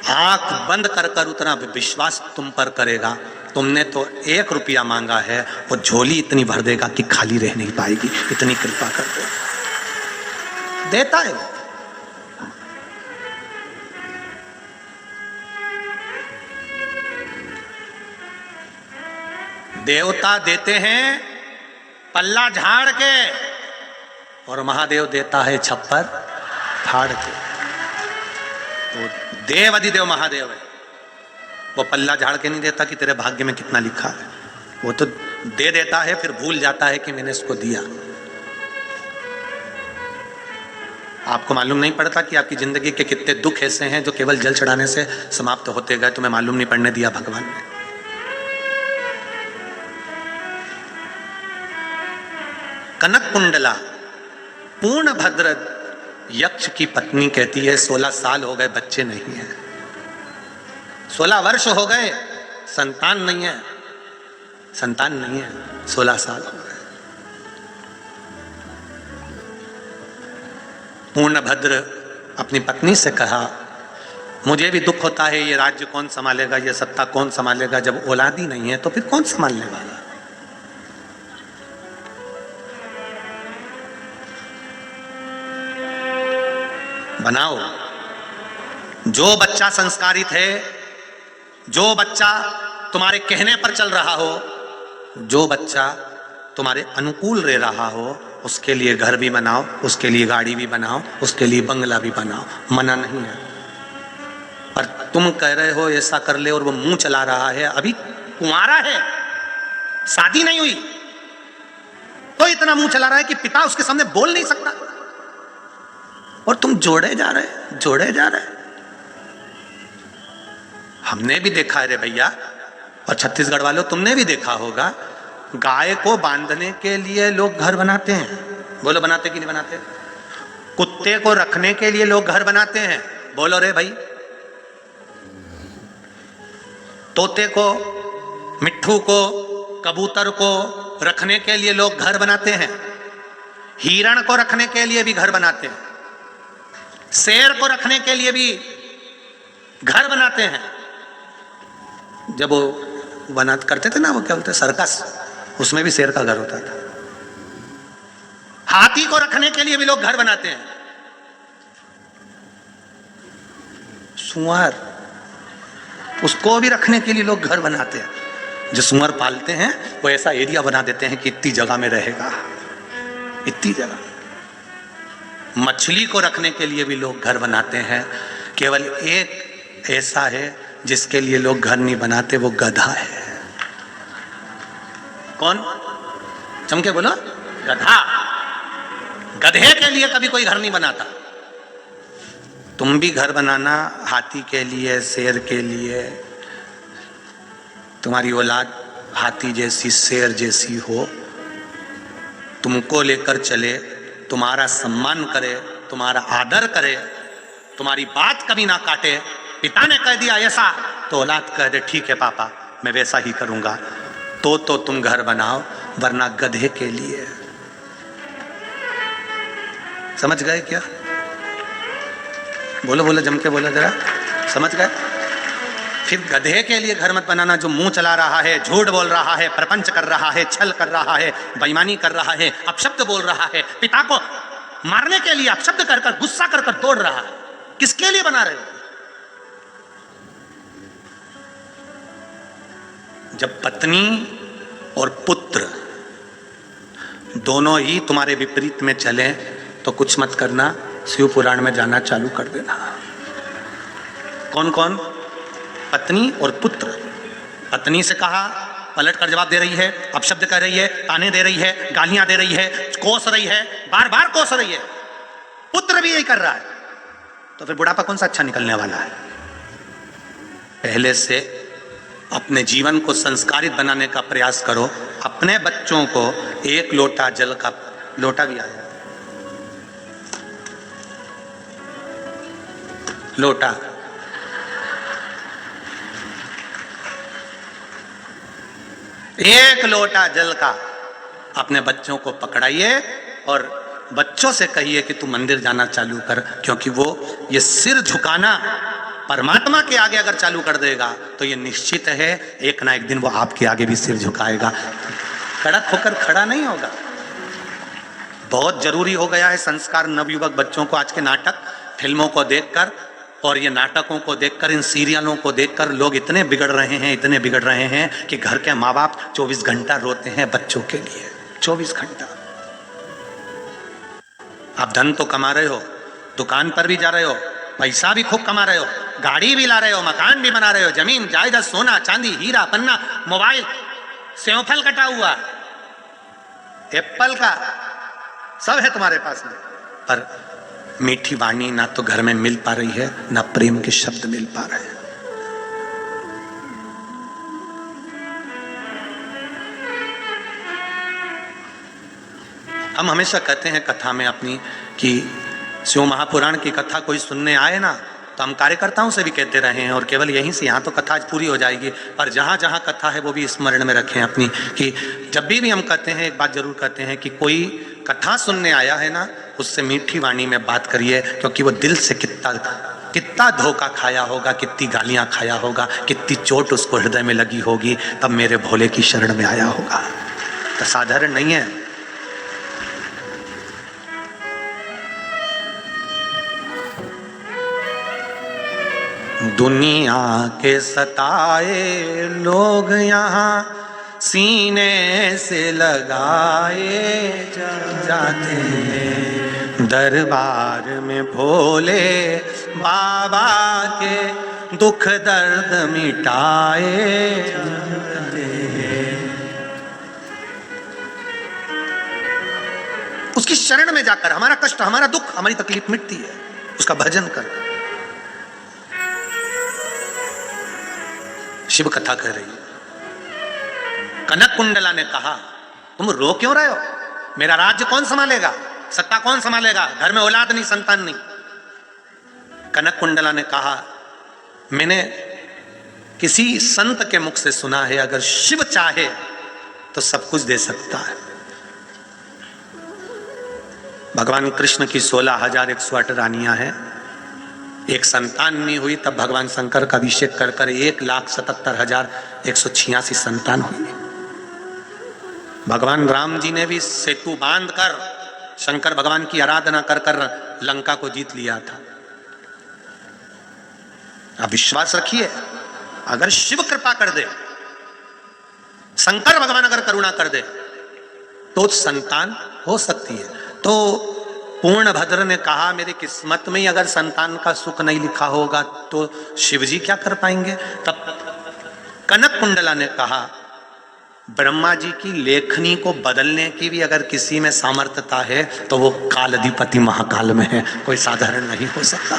[SPEAKER 1] आंख बंद कर कर उतना विश्वास तुम पर करेगा। तुमने तो 1 रुपया मांगा है, वो झोली इतनी भर देगा कि खाली रह नहीं पाएगी, इतनी कृपा कर देगा। देता है वो। देवता देते हैं पल्ला झाड़ के, और महादेव देता है छप्पर फाड़ के। वो देव अधिदेव महादेव है, वो पल्ला झाड़ के नहीं देता कि तेरे भाग्य में कितना लिखा है, वो तो दे देता है, फिर भूल जाता है कि मैंने इसको दिया। आपको मालूम नहीं पड़ता कि आपकी जिंदगी के कितने दुख ऐसे हैं जो केवल जल चढ़ाने से समाप्त होते गए, तुम्हें मालूम नहीं पड़ने दिया भगवान ने। कनक कुंडला पूर्ण भद्र यक्ष की पत्नी कहती है, 16 साल हो गए, बच्चे नहीं है, 16 वर्ष हो गए, संतान नहीं है, 16 साल हो गए। पूर्ण भद्र अपनी पत्नी से कहा, मुझे भी दुख होता है, ये राज्य कौन संभालेगा, ये सत्ता कौन संभालेगा, जब औलाद ही नहीं है तो फिर कौन संभालने वाला। बनाओ। जो बच्चा संस्कारित है, जो बच्चा तुम्हारे कहने पर चल रहा हो, जो बच्चा तुम्हारे अनुकूल रह रहा हो, उसके लिए घर भी बनाओ, उसके लिए गाड़ी भी बनाओ, उसके लिए बंगला भी बनाओ, मना नहीं है। पर तुम कह रहे हो ऐसा कर ले और वो मुंह चला रहा है, अभी कुंवारा है, शादी नहीं हुई, तो इतना मुंह चला रहा है कि पिता उसके सामने बोल नहीं सकता, और तुम जोड़े जा रहे। हमने भी देखा है रे भैया, और छत्तीसगढ़ वालों तुमने भी देखा होगा, गाय को बांधने के लिए लोग घर बनाते हैं। बोलो बनाते कि नहीं बनाते? कुत्ते को रखने के लिए लोग घर बनाते हैं। बोलो रे भाई। तोते को, मिट्ठू को, कबूतर को रखने के लिए लोग घर बनाते हैं। हिरण को रखने के लिए भी घर बनाते हैं। शेर को रखने के लिए भी घर बनाते हैं। जब वो बना करते थे ना, वो क्या बोलते, सर्कस, उसमें भी शेर का घर होता था। हाथी को रखने के लिए भी लोग घर बनाते हैं। सुअर, उसको भी रखने के लिए लोग घर बनाते हैं। जो सुअर पालते हैं वो ऐसा एरिया बना देते हैं कि इतनी जगह में रहेगा, इतनी जगह। मछली को रखने के लिए भी लोग घर बनाते हैं। केवल एक ऐसा है जिसके लिए लोग घर नहीं बनाते, वो गधा है। कौन? चमके बोलो। गधा। गधे के लिए कभी कोई घर नहीं बनाता। तुम भी घर बनाना हाथी के लिए, शेर के लिए। तुम्हारी औलाद हाथी जैसी, शेर जैसी हो, तुमको लेकर चले, तुम्हारा सम्मान करे, तुम्हारा आदर करे, तुम्हारी बात कभी ना काटे। पिता ने कह दिया ऐसा तो औलाद कह दे ठीक है पापा, मैं वैसा ही करूंगा। तो तुम घर बनाओ, वरना गधे के लिए। समझ गए क्या? बोलो बोलो, जम के बोलो जरा, समझ गए? फिर गधे के लिए घर मत बनाना जो मुंह चला रहा है, झूठ बोल रहा है, प्रपंच कर रहा है, छल कर रहा है, बेईमानी कर रहा है, अपशब्द बोल रहा है, पिता को मारने के लिए अपशब्द कर कर, गुस्सा कर कर तोड़ रहा है। किसके लिए बना रहे हो? जब पत्नी और पुत्र दोनों ही तुम्हारे विपरीत में चले तो कुछ मत करना, शिव पुराण में जाना चालू कर देना। कौन कौन? पत्नी और पुत्र। पत्नी से कहा, पलट कर जवाब दे रही है, अपशब्द कह रही है, ताने दे रही है, गालियां दे रही है, कोस रही है, बार बार कोस रही है। पुत्र भी यही कर रहा है, तो फिर बुढ़ापा कौन सा अच्छा निकलने वाला है? पहले से अपने जीवन को संस्कारित बनाने का प्रयास करो। अपने बच्चों को एक लोटा जल का, लोटा भी आया, लोटा, एक लोटा जल का अपने बच्चों को पकड़ाइए और बच्चों से कहिए कि तू मंदिर जाना चालू कर, क्योंकि वो ये सिर झुकाना परमात्मा के आगे अगर चालू कर देगा तो ये निश्चित है एक ना एक दिन वो आपके आगे भी सिर झुकाएगा, कड़क होकर खड़ा नहीं होगा। बहुत जरूरी हो गया है संस्कार नवयुवक बच्चों को। आज के नाटक फिल्मों को देखकर और ये नाटकों को देखकर, इन सीरियलों को देखकर लोग इतने बिगड़ रहे हैं, इतने बिगड़ रहे हैं कि घर के माँ बाप 24 घंटा रोते हैं बच्चों के लिए। 24 घंटा। आप धन तो कमा रहे हो, दुकान पर भी जा रहे हो, पैसा भी खूब कमा रहे हो, गाड़ी भी ला रहे हो, मकान भी बना रहे हो, जमीन जायदाद, सोना चांदी, हीरा पन्ना, मोबाइल, सेवफल कटा हुआ, एप्पल का, सब है तुम्हारे पास में, पर मीठी वाणी ना तो घर में मिल पा रही है, ना प्रेम के शब्द मिल पा रहे हैं। हम हमेशा कहते हैं कथा में अपनी कि शिव महापुराण की कथा कोई सुनने आए ना, तो हम कार्यकर्ताओं से भी कहते रहे हैं और केवल यहीं से, यहाँ तो कथा आज पूरी हो जाएगी, पर जहाँ जहाँ कथा है वो भी स्मरण में रखें अपनी, कि जब भी हम कहते हैं एक बात जरूर कहते हैं कि कोई कथा सुनने आया है ना, उससे मीठी वाणी में बात करिए, क्योंकि वो दिल से कितना धोखा खाया होगा, कितनी गालियाँ खाया होगा, कितनी चोट उसको हृदय में लगी होगी, तब मेरे भोले की शरण में आया होगा। तो साधारण नहीं है। दुनिया के सताए लोग यहाँ सीने से लगाए जाते हैं, दरबार में भोले बाबा के दुख दर्द मिटाए जाते हैं। उसकी शरण में जाकर हमारा कष्ट, हमारा दुख, हमारी तकलीफ मिटती है, उसका भजन कर। शिव कथा कह रही है। कनक कुंडला ने कहा, तुम रो क्यों रहे हो? मेरा राज्य कौन संभालेगा, सत्ता कौन संभालेगा, घर में औलाद नहीं, संतान नहीं। कनक कुंडला ने कहा, मैंने किसी संत के मुख से सुना है, अगर शिव चाहे तो सब कुछ दे सकता है। भगवान कृष्ण की 16,108 रानियां हैं, एक संतान नहीं हुई, तब भगवान शंकर का अभिषेक कर कर 1,77,186 संतान हुई। भगवान राम जी ने भी सेतु बांधकर शंकर भगवान की आराधना कर कर लंका को जीत लिया था। आप विश्वास रखिए, अगर शिव कृपा कर दे, शंकर भगवान अगर करुणा कर दे, तो संतान हो सकती है। तो पूर्णभद्र ने कहा, मेरी किस्मत में ही अगर संतान का सुख नहीं लिखा होगा तो शिवजी क्या कर पाएंगे? तब कनक कुंडला ने कहा, ब्रह्मा जी की लेखनी को बदलने की भी अगर किसी में सामर्थ्यता है तो वो कालाधिपति महाकाल में है, कोई साधारण नहीं हो सकता।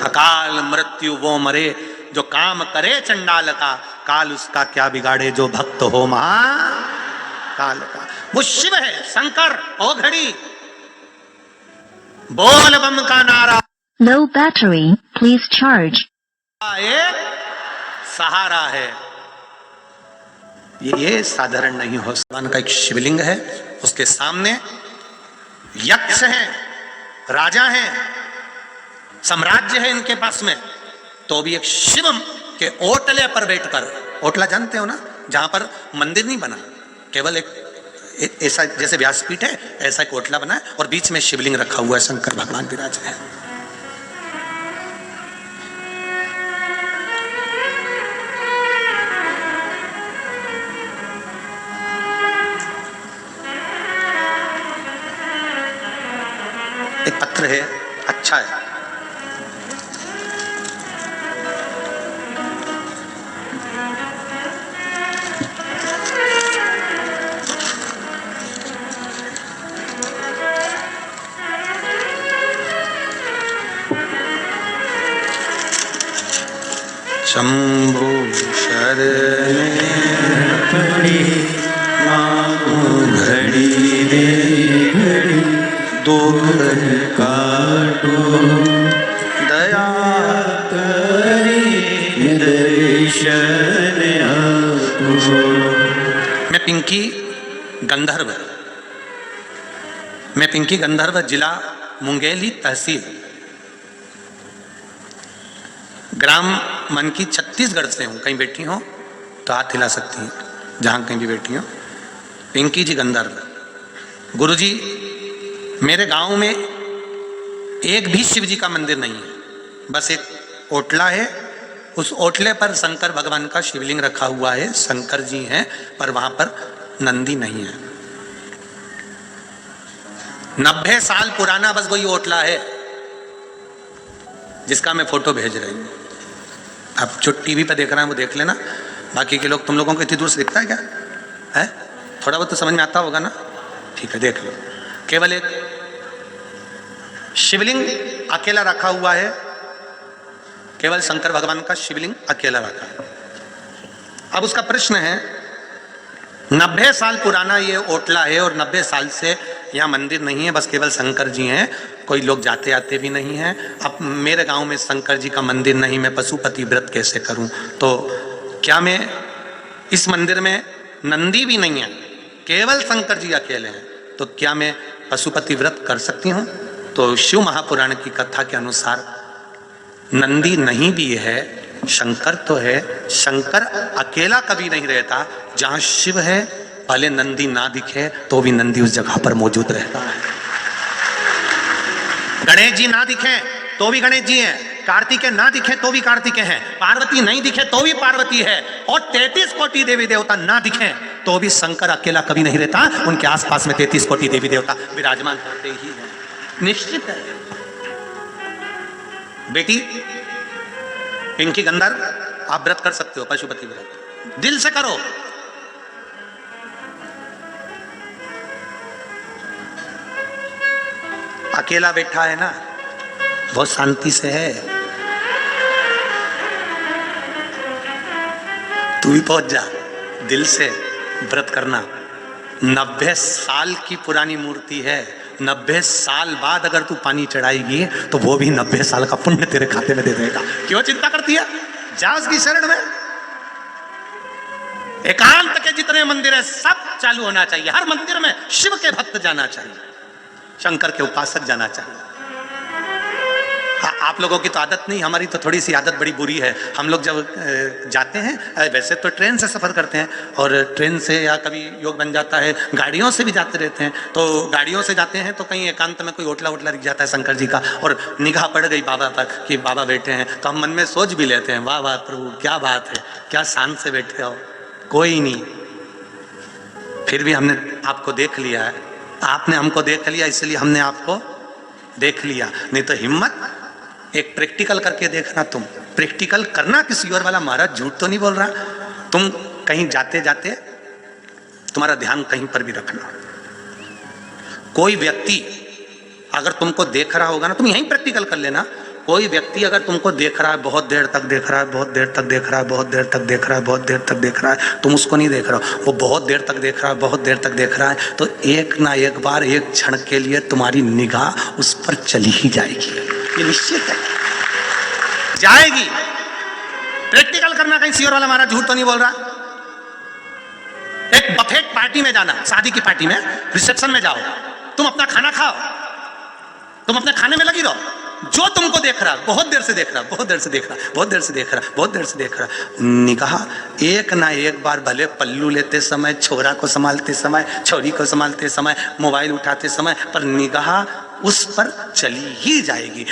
[SPEAKER 1] अकाल मृत्यु वो मरे जो काम करे चंडाल का, काल उसका क्या बिगाड़े जो भक्त हो महाकाल का। वो शिव है, शंकर। ओ घड़ी बोल बम का नारा,
[SPEAKER 2] Low battery, please charge.
[SPEAKER 1] एक सहारा है। ये साधारण नहीं हो सकता। का एक शिवलिंग है, उसके सामने यक्ष हैं, राजा हैं, साम्राज्य है इनके पास में, तो भी एक शिव के ओटले पर बैठकर, ओटला जानते हो ना, जहां पर मंदिर नहीं बना, केवल एक ऐसा जैसे व्यासपीठ है ऐसा एक ओटला बना है और बीच में शिवलिंग रखा हुआ है, शंकर भगवान विराज है। एक पत्र है, अच्छा है। शंभु शरणे पड़ी मानो घड़ी रे घड़ी, दुख काटो दया करी दर्शन आपको। मैं पिंकी गंधर्व, जिला मुंगेली, तहसील ग्राम मन की, छत्तीसगढ़ से हूं। कहीं बैठी हो तो हाथ हिला सकती हैं, जहां कहीं भी बैठी हो। पिंकी जी गंधर्व। गुरुजी, मेरे गांव में एक भी शिव जी का मंदिर नहीं है, बस एक ओटला है, उस ओटले पर शंकर भगवान का शिवलिंग रखा हुआ है, शंकर जी हैं, पर वहां पर नंदी नहीं है। 90 साल पुराना बस वही ओटला है जिसका मैं फोटो भेज रही हूं। आप जो टीवी पर देख रहे हैं वो देख लेना, बाकी के लोग, तुम लोगों को इतनी दूर से दिखता है क्या है? थोड़ा बहुत तो समझ में आता होगा ना, ठीक है, देख लो। केवल एक शिवलिंग अकेला रखा हुआ है, केवल शंकर भगवान का शिवलिंग अकेला रखा है। अब उसका प्रश्न है, 90 साल पुराना ये ओटला है और 90 साल से यहाँ मंदिर नहीं है, बस केवल शंकर जी हैं, कोई लोग जाते आते भी नहीं हैं। अब मेरे गांव में शंकर जी का मंदिर नहीं, मैं पशुपति व्रत कैसे करूं? तो क्या मैं इस मंदिर में नंदी भी नहीं है, केवल शंकर जी अकेले हैं, तो क्या मैं पशुपति व्रत कर सकती हूँ? तो शिव महापुराण की कथा के अनुसार नंदी नहीं भी है, शंकर तो है। शंकर अकेला कभी नहीं रहता, जहां शिव है भले नंदी ना दिखे तो भी नंदी उस जगह पर मौजूद रहता है। गणेश जी ना दिखे तो भी गणेश जी हैं, कार्तिकेय ना दिखे तो भी कार्तिकेय हैं, पार्वती नहीं दिखे तो भी पार्वती है, और 33 कोटि देवी देवता ना दिखे तो भी शंकर अकेला कभी नहीं रहता, उनके आसपास में 33 कोटि देवी देवता विराजमान होते ही हैं। निश्चित है बेटी पिंकी गंधर्व, आप व्रत कर सकते हो, पशुपति व्रत दिल से करो। अकेला बैठा है ना, बहुत शांति से है। तू भी पहुंच जा, दिल से व्रत करना। 90 साल की पुरानी मूर्ति है, 90 साल बाद अगर तू पानी चढ़ाएगी तो वो भी 90 साल का पुण्य तेरे खाते में दे देगा। क्यों चिंता करती है? जा उसकी शरण में। एकांत के जितने मंदिर है सब चालू होना चाहिए। हर मंदिर में शिव के भक्त जाना चाहिए, शंकर के उपासक जाना चाहिए। आप लोगों की तो आदत नहीं, हमारी तो थोड़ी सी आदत बड़ी बुरी है। हम लोग जब जाते हैं, वैसे तो ट्रेन से सफ़र करते हैं, और ट्रेन से या कभी योग बन जाता है गाड़ियों से भी जाते रहते हैं। तो गाड़ियों से जाते हैं तो कहीं एकांत में कोई होटला वोटला दिख जाता है शंकर जी का, और निगाह पड़ गई बाबा पर कि बाबा बैठे हैं, तो हम मन में सोच भी लेते हैं, वाह वाह प्रभु क्या बात है, क्या शान से बैठे हो। कोई नहीं, फिर भी हमने आपको देख लिया है, आपने हमको देख लिया, इसलिए हमने आपको देख लिया। नहीं तो हिम्मत एक प्रैक्टिकल करके देखना। तुम प्रैक्टिकल करना किसी और वाला, महाराज झूठ तो नहीं बोल रहा। तुम कहीं जाते जाते तुम्हारा ध्यान कहीं पर भी रखना। कोई व्यक्ति अगर तुमको देख रहा होगा ना, तुम यहीं प्रैक्टिकल कर लेना। कोई व्यक्ति अगर तुमको देख रहा है, बहुत देर तक देख रहा है, बहुत देर तक देख रहा है, बहुत देर तक देख रहा है, बहुत देर तक देख रहा है, तुम उसको नहीं देख रहे हो, वो बहुत देर तक देख रहा है, बहुत देर तक देख रहा है, तो एक ना एक बार, एक क्षण के लिए तुम्हारी निगाह उस पर चली ही जाएगी। ये निश्चित है, जाएगी। प्रैक्टिकल करना, कहीं सियोर वाला हमारा झूठ तो नहीं बोल रहा। एक बफेट पार्टी में जाना, शादी की पार्टी में, रिसेप्शन में जाओ, तुम अपना खाना खाओ, तुम अपने खाने में लगी रहो। जो तुमको देख रहा, बहुत देर से देख रहा, बहुत देर से देख रहा, बहुत देर से देख रहा, बहुत देर से देख रहा, निगाह एक ना एक बार, भले पल्लू लेते समय, छोरा को संभालते समय, छोरी को संभालते समय, मोबाइल उठाते समय, पर निगाह उस पर चली ही जाएगी।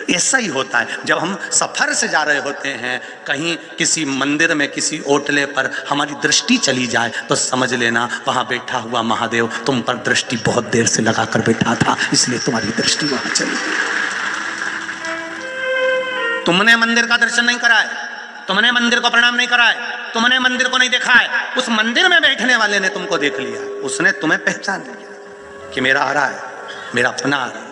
[SPEAKER 1] ऐसा ही होता है जब हम सफर से जा रहे होते हैं, कहीं किसी मंदिर में, किसी ओटले पर हमारी दृष्टि चली जाए, तो समझ लेना वहां बैठा हुआ महादेव तुम पर दृष्टि बहुत देर से लगाकर बैठा था, इसलिए तुम्हारी दृष्टि वहां चली गई। तुमने मंदिर का दर्शन नहीं करा है, तुमने मंदिर को प्रणाम नहीं करा है, तुमने मंदिर को नहीं देखा है, उस मंदिर में बैठने वाले ने तुमको देख लिया, उसने तुम्हें पहचान लिया कि मेरा आ रहा है, मेरा अपना आ रहा है।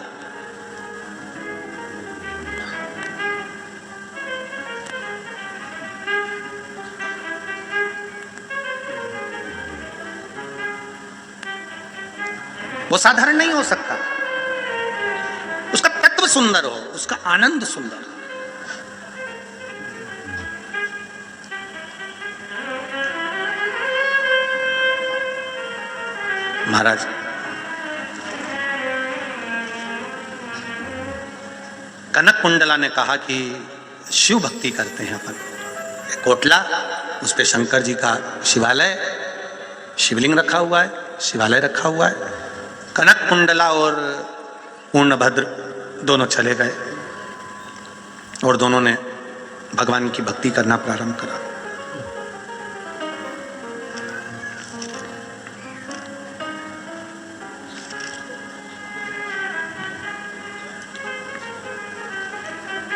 [SPEAKER 1] वो साधारण नहीं हो सकता, उसका तत्व सुंदर हो, उसका आनंद सुंदर हो। महाराज कनक कुंडला ने कहा कि शिव भक्ति करते हैं अपन, कोटला, उस पे शंकर जी का शिवालय, शिवलिंग रखा हुआ है, शिवालय रखा हुआ है। कनक कुंडला और पूर्णभद्र दोनों चले गए और दोनों ने भगवान की भक्ति करना प्रारंभ करा।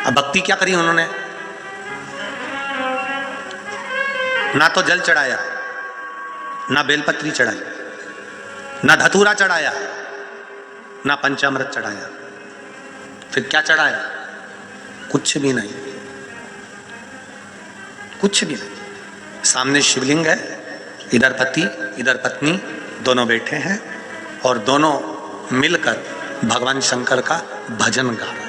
[SPEAKER 1] अब भक्ति क्या करी उन्होंने? ना तो जल चढ़ाया, ना बेलपत्री चढ़ाई, ना धतूरा चढ़ाया, ना पंचामृत चढ़ाया, फिर क्या चढ़ाया? कुछ भी नहीं, कुछ भी नहीं। सामने शिवलिंग है, इधर पति इधर पत्नी दोनों बैठे हैं और दोनों मिलकर भगवान शंकर का भजन गा रहे हैं।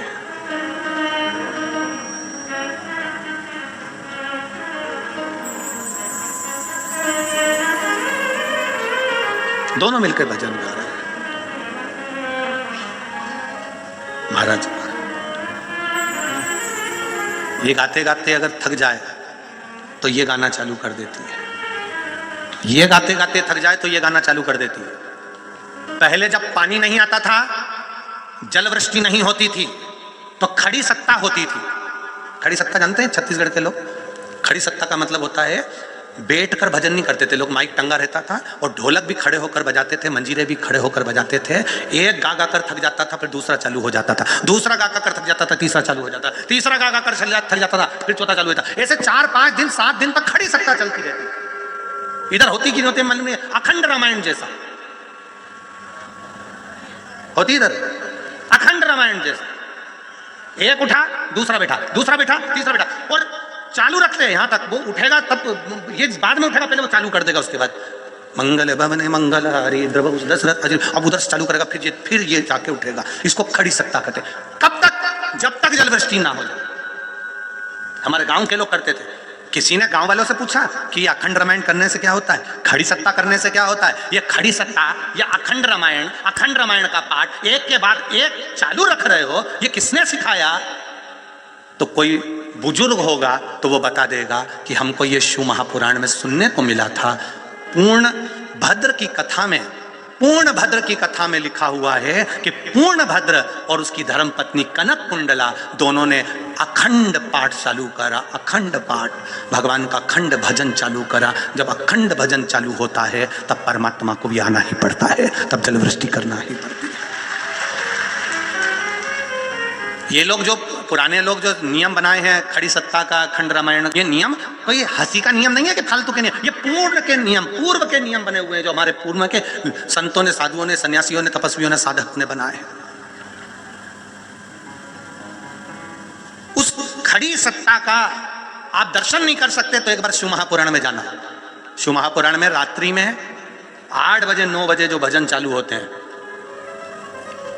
[SPEAKER 1] दोनों मिलकर भजन गा रहे हैं। महाराज ये गाते गाते अगर थक जाए तो ये गाना चालू कर देती है, ये गाते गाते थक जाए तो ये गाना चालू कर देती है। पहले जब पानी नहीं आता था, जल वृष्टि नहीं होती थी, तो खड़ी सत्ता होती थी। खड़ी सत्ता जानते हैं छत्तीसगढ़ के लोग? खड़ी सत्ता का मतलब होता है बैठ कर भजन नहीं करते थे लोग, माइक टंगा रहता था और ढोलक भी खड़े होकर बजाते थे, मंजीरे भी खड़े होकर बजाते थे। एक गा गा कर थक जाता था, फिर दूसरा चालू हो जाता था, दूसरा गा गा कर थक जाता था, तीसरा चालू हो जाता, तीसरा गा गा कर थक जाता था, फिर चौथा चालू होता। ऐसे 4-5 दिन 7 दिन तक खड़ी सत्ता चलती रहती। इधर होती कि नहीं होती मालूम नहीं, अखंड रामायण जैसा होती इधर। अखंड रामायण जैसा। एक उठा, दूसरा बैठा, दूसरा बैठा, तीसरा बैठा, और चालू रखते हैं यहां तक वो उठेगा, तब ये बाद में उठेगा, पहले वो चालू कर देगा, उसके बाद मंगल भवन मंगल हरि द्रव दशरथ अजय, अब उधर से चालू करेगा, फिर ये जाके उठेगा। इसको खड़ी सत्ता कहते। कब तक? जब तक जलवृष्टि ना हो जाए। हमारे गांव के लोग करते थे। किसी ने गांव वालों से पूछा कि अखंड रामायण करने से क्या होता है, खड़ी सत्ता करने से क्या होता है? ये खड़ी सत्ता या अखंड रामायण का पाठ एक के बाद एक चालू रख रहे हो, ये किसने सिखाया? तो कोई बुजुर्ग होगा तो वो बता देगा कि हमको ये शिव महापुराण में सुनने को मिला था। पूर्ण भद्र की कथा में लिखा हुआ है कि पूर्ण भद्र और उसकी धर्मपत्नी कनक कुंडला दोनों ने अखंड पाठ चालू करा, अखंड पाठ, भगवान का अखंड भजन चालू करा। जब अखंड भजन चालू होता है तब परमात्मा को भी आना ही पड़ता है, तब जलवृष्टि करना ही पड़ती है। ये लोग जो पुराने लोग जो नियम बनाए हैं खड़ी सत्ता का, अखंड रामायण, ये नियम कोई हंसी का नियम नहीं है कि फालतू के नियम, ये पूर्ण के नियम, पूर्व के नियम बने हुए हैं जो हमारे पूर्व के संतों ने, साधुओं ने, सन्यासियों ने, तपस्वियों ने, साधकों ने बनाए हैं। उस खड़ी सत्ता का आप दर्शन नहीं कर सकते तो एक बार शिव महापुराण में जाना। शिव महापुराण में रात्रि में 8 बजे 9 बजे जो भजन चालू होते हैं,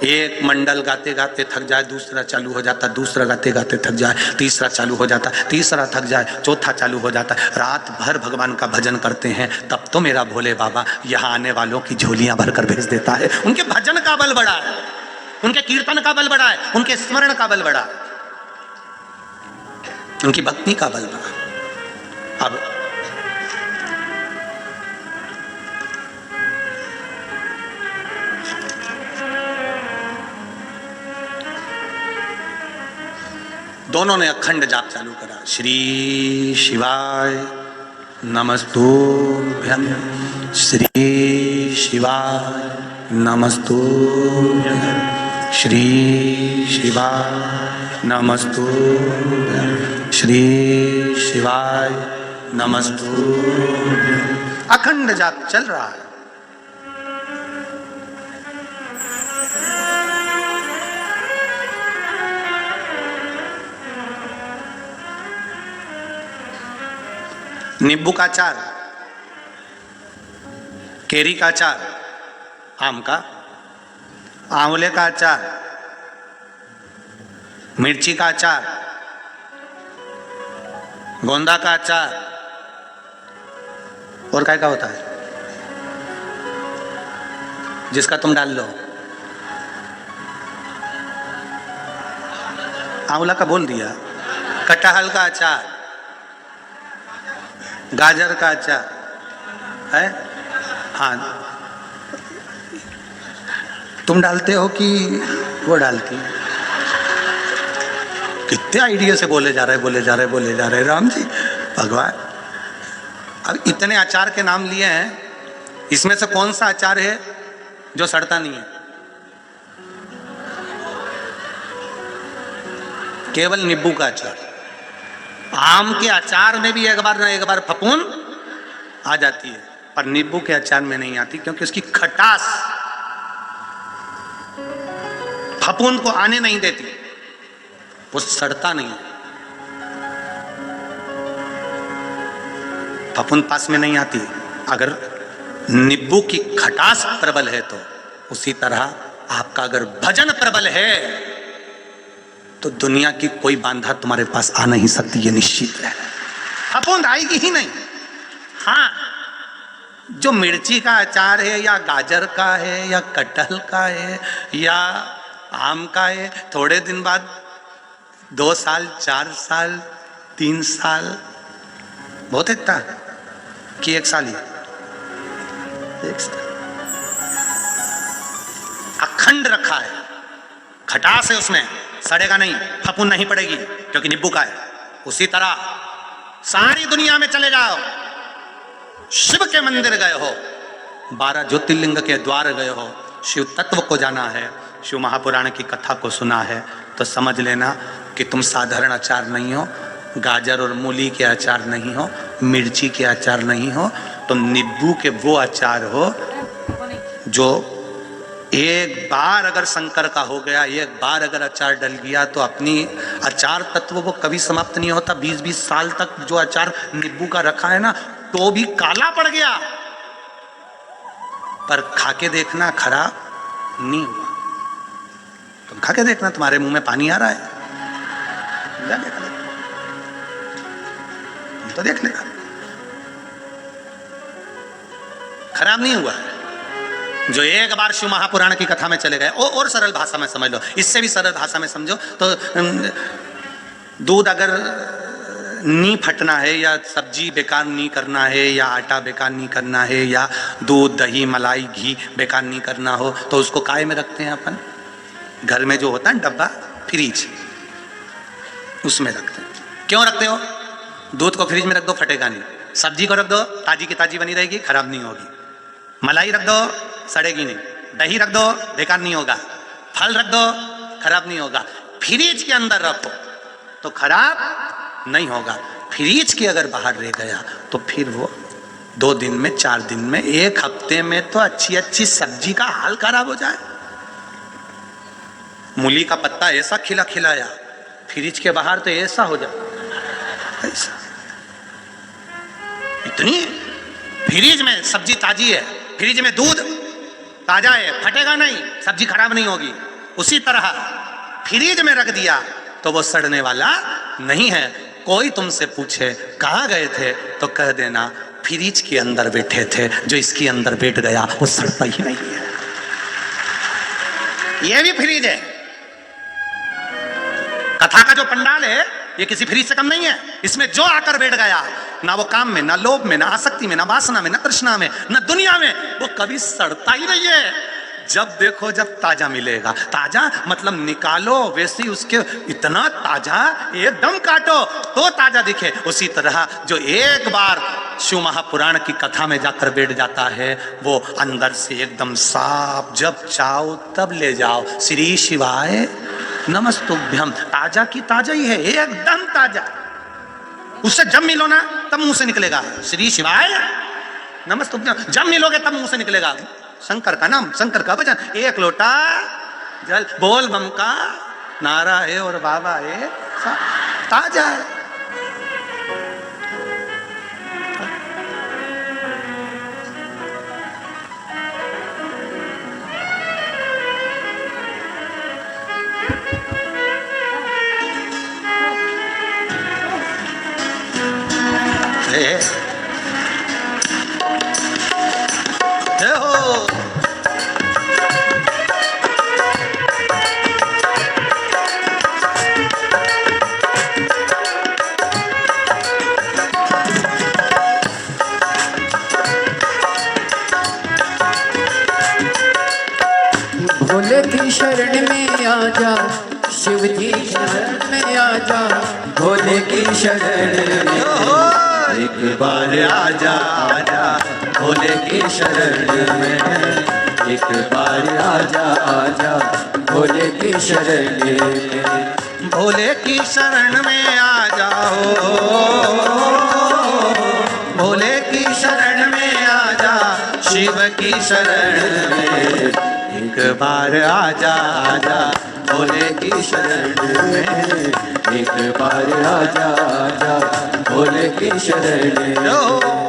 [SPEAKER 1] एक मंडल गाते गाते थक जाए, दूसरा चालू हो जाता, दूसरा गाते गाते थक जाए, तीसरा चालू हो जाता, तीसरा थक जाए, चौथा चालू हो जाता, रात भर भगवान का भजन करते हैं। तब तो मेरा भोले बाबा यहाँ आने वालों की झोलियां भरकर भेज देता है। उनके भजन का बल बड़ा है, उनके कीर्तन का बल बड़ा है, उनके स्मरण का बल बड़ा है, उनकी भक्ति का बल बड़ा। अब दोनों ने अखंड जाप चालू करा। श्री शिवाय नमस्तुभ्यं, श्री शिवाय नमस्तुभ्यं, श्री शिवाय नमस्तुभ्यं, श्री शिवाय नमस्तुभ्यं। अखंड जाप चल रहा है। नींबू का अचार, केरी का अचार, आम का, आंवले का अचार, मिर्ची का अचार, गोंदा का अचार, और क्या होता है जिसका तुम डाल लो? आंवला का बोल दिया। कटहल का अचार, गाजर का अचार है, हाँ तुम डालते हो कि वो डालती? कितने आइडिया से बोले जा रहे राम जी भगवान। अब इतने अचार के नाम लिए हैं, इसमें से कौन सा अचार है जो सड़ता नहीं है? केवल नींबू का अचार। आम के अचार में भी एक बार ना एक बार फफूंद आ जाती है, पर नींबू के अचार में नहीं आती, क्योंकि उसकी खटास फफूंद को आने नहीं देती, वो सड़ता नहीं। फफूंद पास में नहीं आती। अगर नींबू की खटास प्रबल है तो उसी तरह आपका अगर भजन प्रबल है तो दुनिया की कोई बांधा तुम्हारे पास आ नहीं सकती, ये निश्चित है। फफूंद आएगी ही नहीं। हाँ, जो मिर्ची का अचार है या गाजर का है या कटहल का है या आम का है, थोड़े दिन बाद 2 साल 4 साल 3 साल, बहुत इतना कि 1 साल ही, 1 साल अखंड रखा है, खटास है उसमें, सड़ेगा नहीं, फफूंद नहीं पड़ेगी क्योंकि नींबू का है। उसी तरह सारी दुनिया में चले जाओ, शिव के मंदिर गए हो, 12 ज्योतिर्लिंग के द्वार गए हो, शिव तत्व को जाना है, शिव महापुराण की कथा को सुना है, तो समझ लेना कि तुम साधारण अचार नहीं हो, गाजर और मूली के अचार नहीं हो, मिर्ची के अचार नहीं हो, तुम नींबू के वो अचार हो जो एक बार अगर शंकर का हो गया, एक बार अगर अचार डल गया तो अपनी अचार तत्व वो कभी समाप्त नहीं होता। 20-20 साल तक जो अचार नींबू का रखा है ना, तो भी काला पड़ गया, पर खाके देखना खराब नहीं हुआ। तुम खाके देखना, तुम्हारे मुंह में पानी आ रहा है, तुम तो देख लेगा, खराब नहीं हुआ है। जो एक बार शिव महापुराण की कथा में चले गए, और सरल भाषा में समझ लो, इससे भी सरल भाषा में समझो तो दूध अगर नहीं फटना है, या सब्जी बेकार नहीं करना है, या आटा बेकार नहीं करना है, या दूध दही मलाई घी बेकार नहीं करना हो, तो उसको काय में रखते हैं अपन? घर में जो होता है डब्बा, फ्रिज, उसमें रखते हैं। क्यों रखते हो? दूध को फ्रिज में रख दो, फटेगा नहीं। सब्जी को रख दो, ताजी की ताजी बनी रहेगी, खराब नहीं होगी। मलाई रख दो, सड़ेगी नहीं। दही रख दो, बेकार नहीं होगा। फल रख दो, खराब नहीं होगा। फ्रिज के अंदर रखो तो खराब नहीं होगा। फ्रिज के अगर बाहर रह गया तो फिर वो 2 दिन में, 4 दिन में, 1 हफ्ते में तो अच्छी अच्छी सब्जी का हाल खराब हो जाए। मूली का पत्ता ऐसा खिला खिलाया, फ्रिज के बाहर तो ऐसा हो जाए, ऐसा। इतनी फ्रिज में सब्जी ताजी है, फ्रिज में दूध ताजा है, फटेगा नहीं, सब्जी खराब नहीं होगी। उसी तरह फ्रिज में रख दिया तो वो सड़ने वाला नहीं है। कोई तुमसे पूछे कहाँ गए थे तो कह देना फ्रिज के अंदर बैठे थे, जो इसके अंदर बैठ गया वो सड़ता ही नहीं है। ये भी फ्रिज है। कथा का जो पंडाल है ये किसी फ्रिज से कम नहीं है। इसमें जो आकर बैठ गया, ना वो काम में, ना लोभ में, ना आसक्ति में, ना वासना में, ना तृष्णा में, ना दुनिया में, वो कभी सड़ता ही नहीं है। जब देखो जब ताजा मिलेगा। ताजा मतलब निकालो, वैसे उसके इतना ताजा, एकदम काटो तो ताजा दिखे। उसी तरह जो एक बार शिव महापुराण की कथा में जाकर बैठ जाता है, वो अंदर से एकदम साफ, जब चाहो तब ले जाओ। श्री शिवाय नमस्तुभ्यम। ताजा की ताजा ही है, एकदम ताजा। उससे जब मिलो ना तब मुंह से निकलेगा श्री शिवाय नमस्तुभ्यम। जब मिलोगे तब मुंह से निकलेगा शंकर का नाम, शंकर का भजन। 1 लोटा जल, बोल बम का नारा है और बाबा है ताजा है।
[SPEAKER 3] भोले की शरण में आजा, शिव जी शरण में आजा। भोले की शरण में एक बार आजा, आजा। भोले की शरण में एक बार आजा, आजा। भोले की शरण में,
[SPEAKER 1] भोले की शरण में आ जाओ, भोले की शरण में आ जा। शिव की शरण में एक बार आजा, आजा। भोले की शरण में
[SPEAKER 3] एक बार आजा, आजा। भोले की शरण में।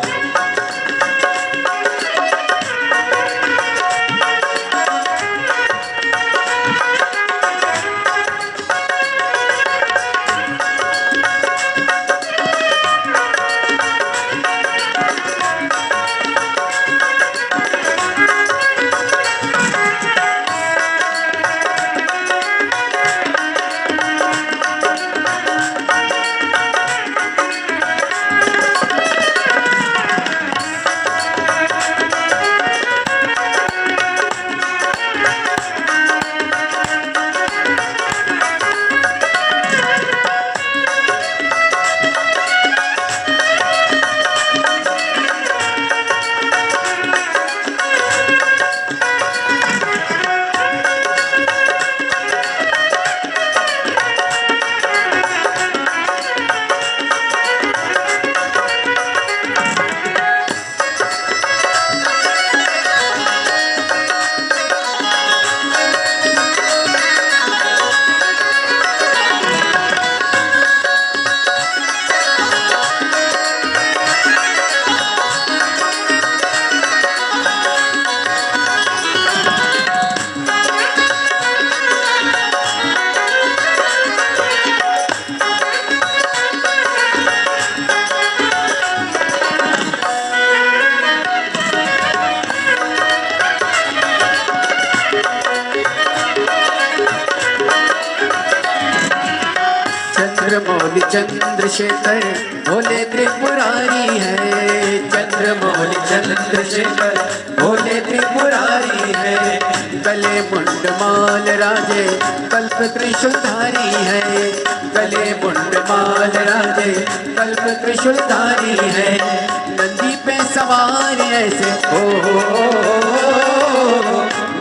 [SPEAKER 3] चंद्रशेखर भोले त्रिपुरारी है, चंद्रमौली चंद्रशेखर भोले त्रिपुरारी है। गले मुंडमाल राजे कल्प त्रिशूलधारी है, गले मुंडमाल राजे कल्प त्रिशूलधारी है। नंदी पे सवार ऐसे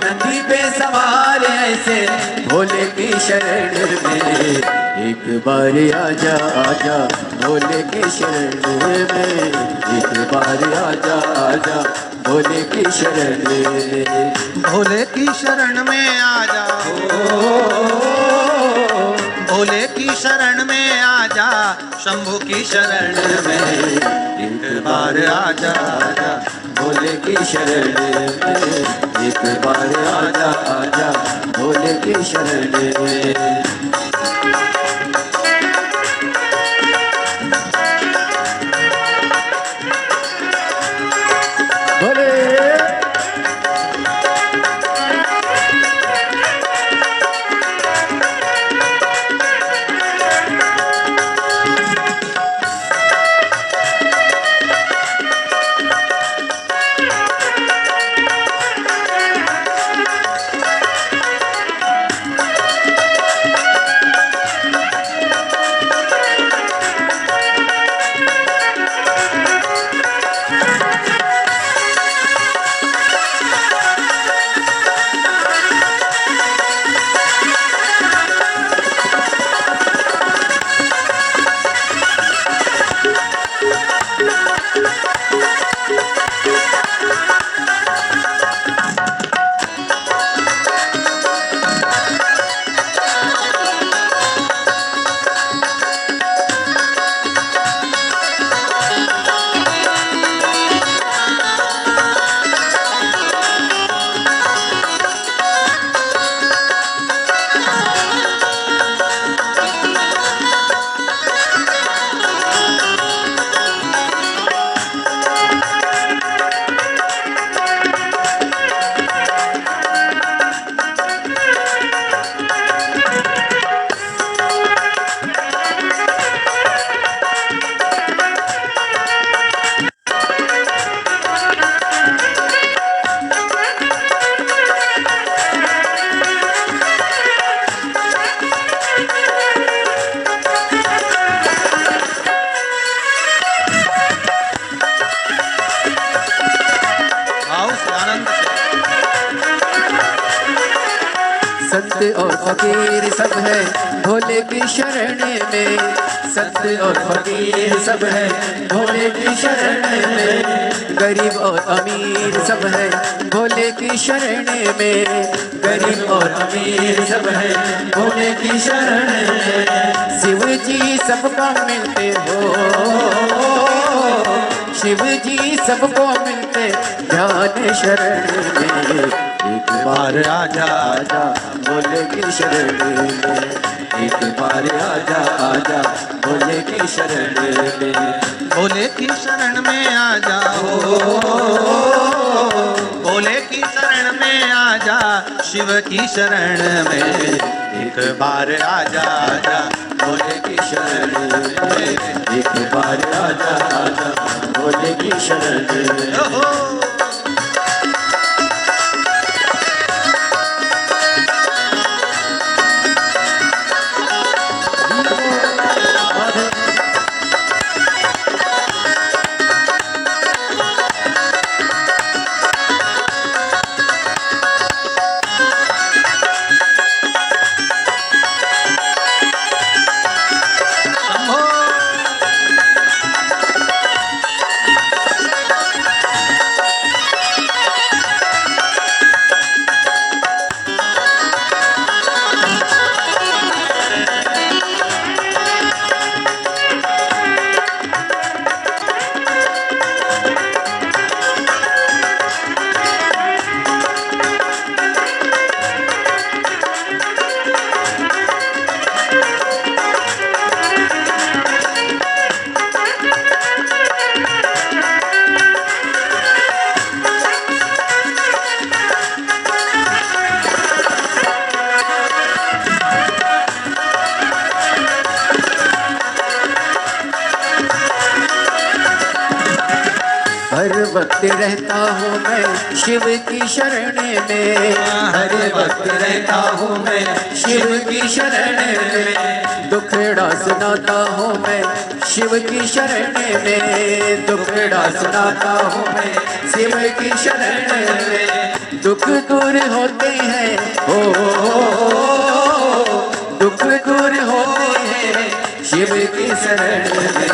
[SPEAKER 3] नंदी पे सवार ऐसे भोले की शरण में, एक बार आजा आजा भोले की शरण में, एक बार आजा आजा भोले की शरण में,
[SPEAKER 1] भोले की शरण में आ जाओ, भोले की शरण में आ जा, शंभू की शरण में
[SPEAKER 3] एक बार आजा आजा भोले की शरण में, एक बार आजा आजा भोले की शरण में। भोले संत और फकीर सब है भोले की शरण में, संत और फकीर सब है भोले की शरण में। गरीब और अमीर सब है भोले की शरण में, गरीब और अमीर सब है भोले की शरण में। शिव जी सबको मिलते हो, शिव जी सबको मिलते ध्यान शरण में, एक बार आजा आजा भोले की शरण में, एक बार आजा आजा भोले की शरण में,
[SPEAKER 1] भोले की शरण में आ जाओ, भोले की शरण में आ जा, शिव की शरण में एक बार आजा आजा,
[SPEAKER 3] भोले की शरण में एक बार आजा आजा भोले की शरण में।
[SPEAKER 1] ओहो।
[SPEAKER 3] हर वक्त रहता हूँ मैं शिव की शरण में, हर वक्त रहता हूँ मैं शिव की शरण में। दुखड़ा सुनाता हूँ मैं शिव की शरण में, दुखड़ा सुनाता हूँ मैं शिव की शरण में। दुख दूर होते हैं दुख दूर होते हैं शिव की शरण में।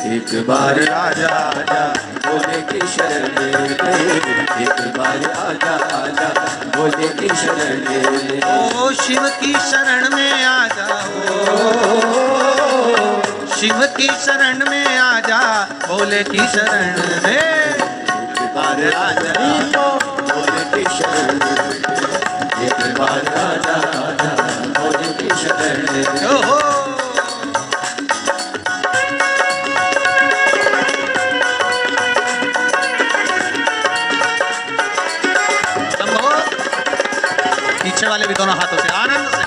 [SPEAKER 3] एक बार आजा आजा भोले की शरण में, एक बार आजा आजा भोले की शरण में।
[SPEAKER 1] ओ शिव की शरण में आ जाओ, शिव की शरण में आ जा, भोले की शरण में।
[SPEAKER 3] एक बार आजा भोले की शरण में, एक बार आजा आजा भोले की शरण में।
[SPEAKER 1] ओहो पीछे वाले भी दोनों हाथों से आनंद से।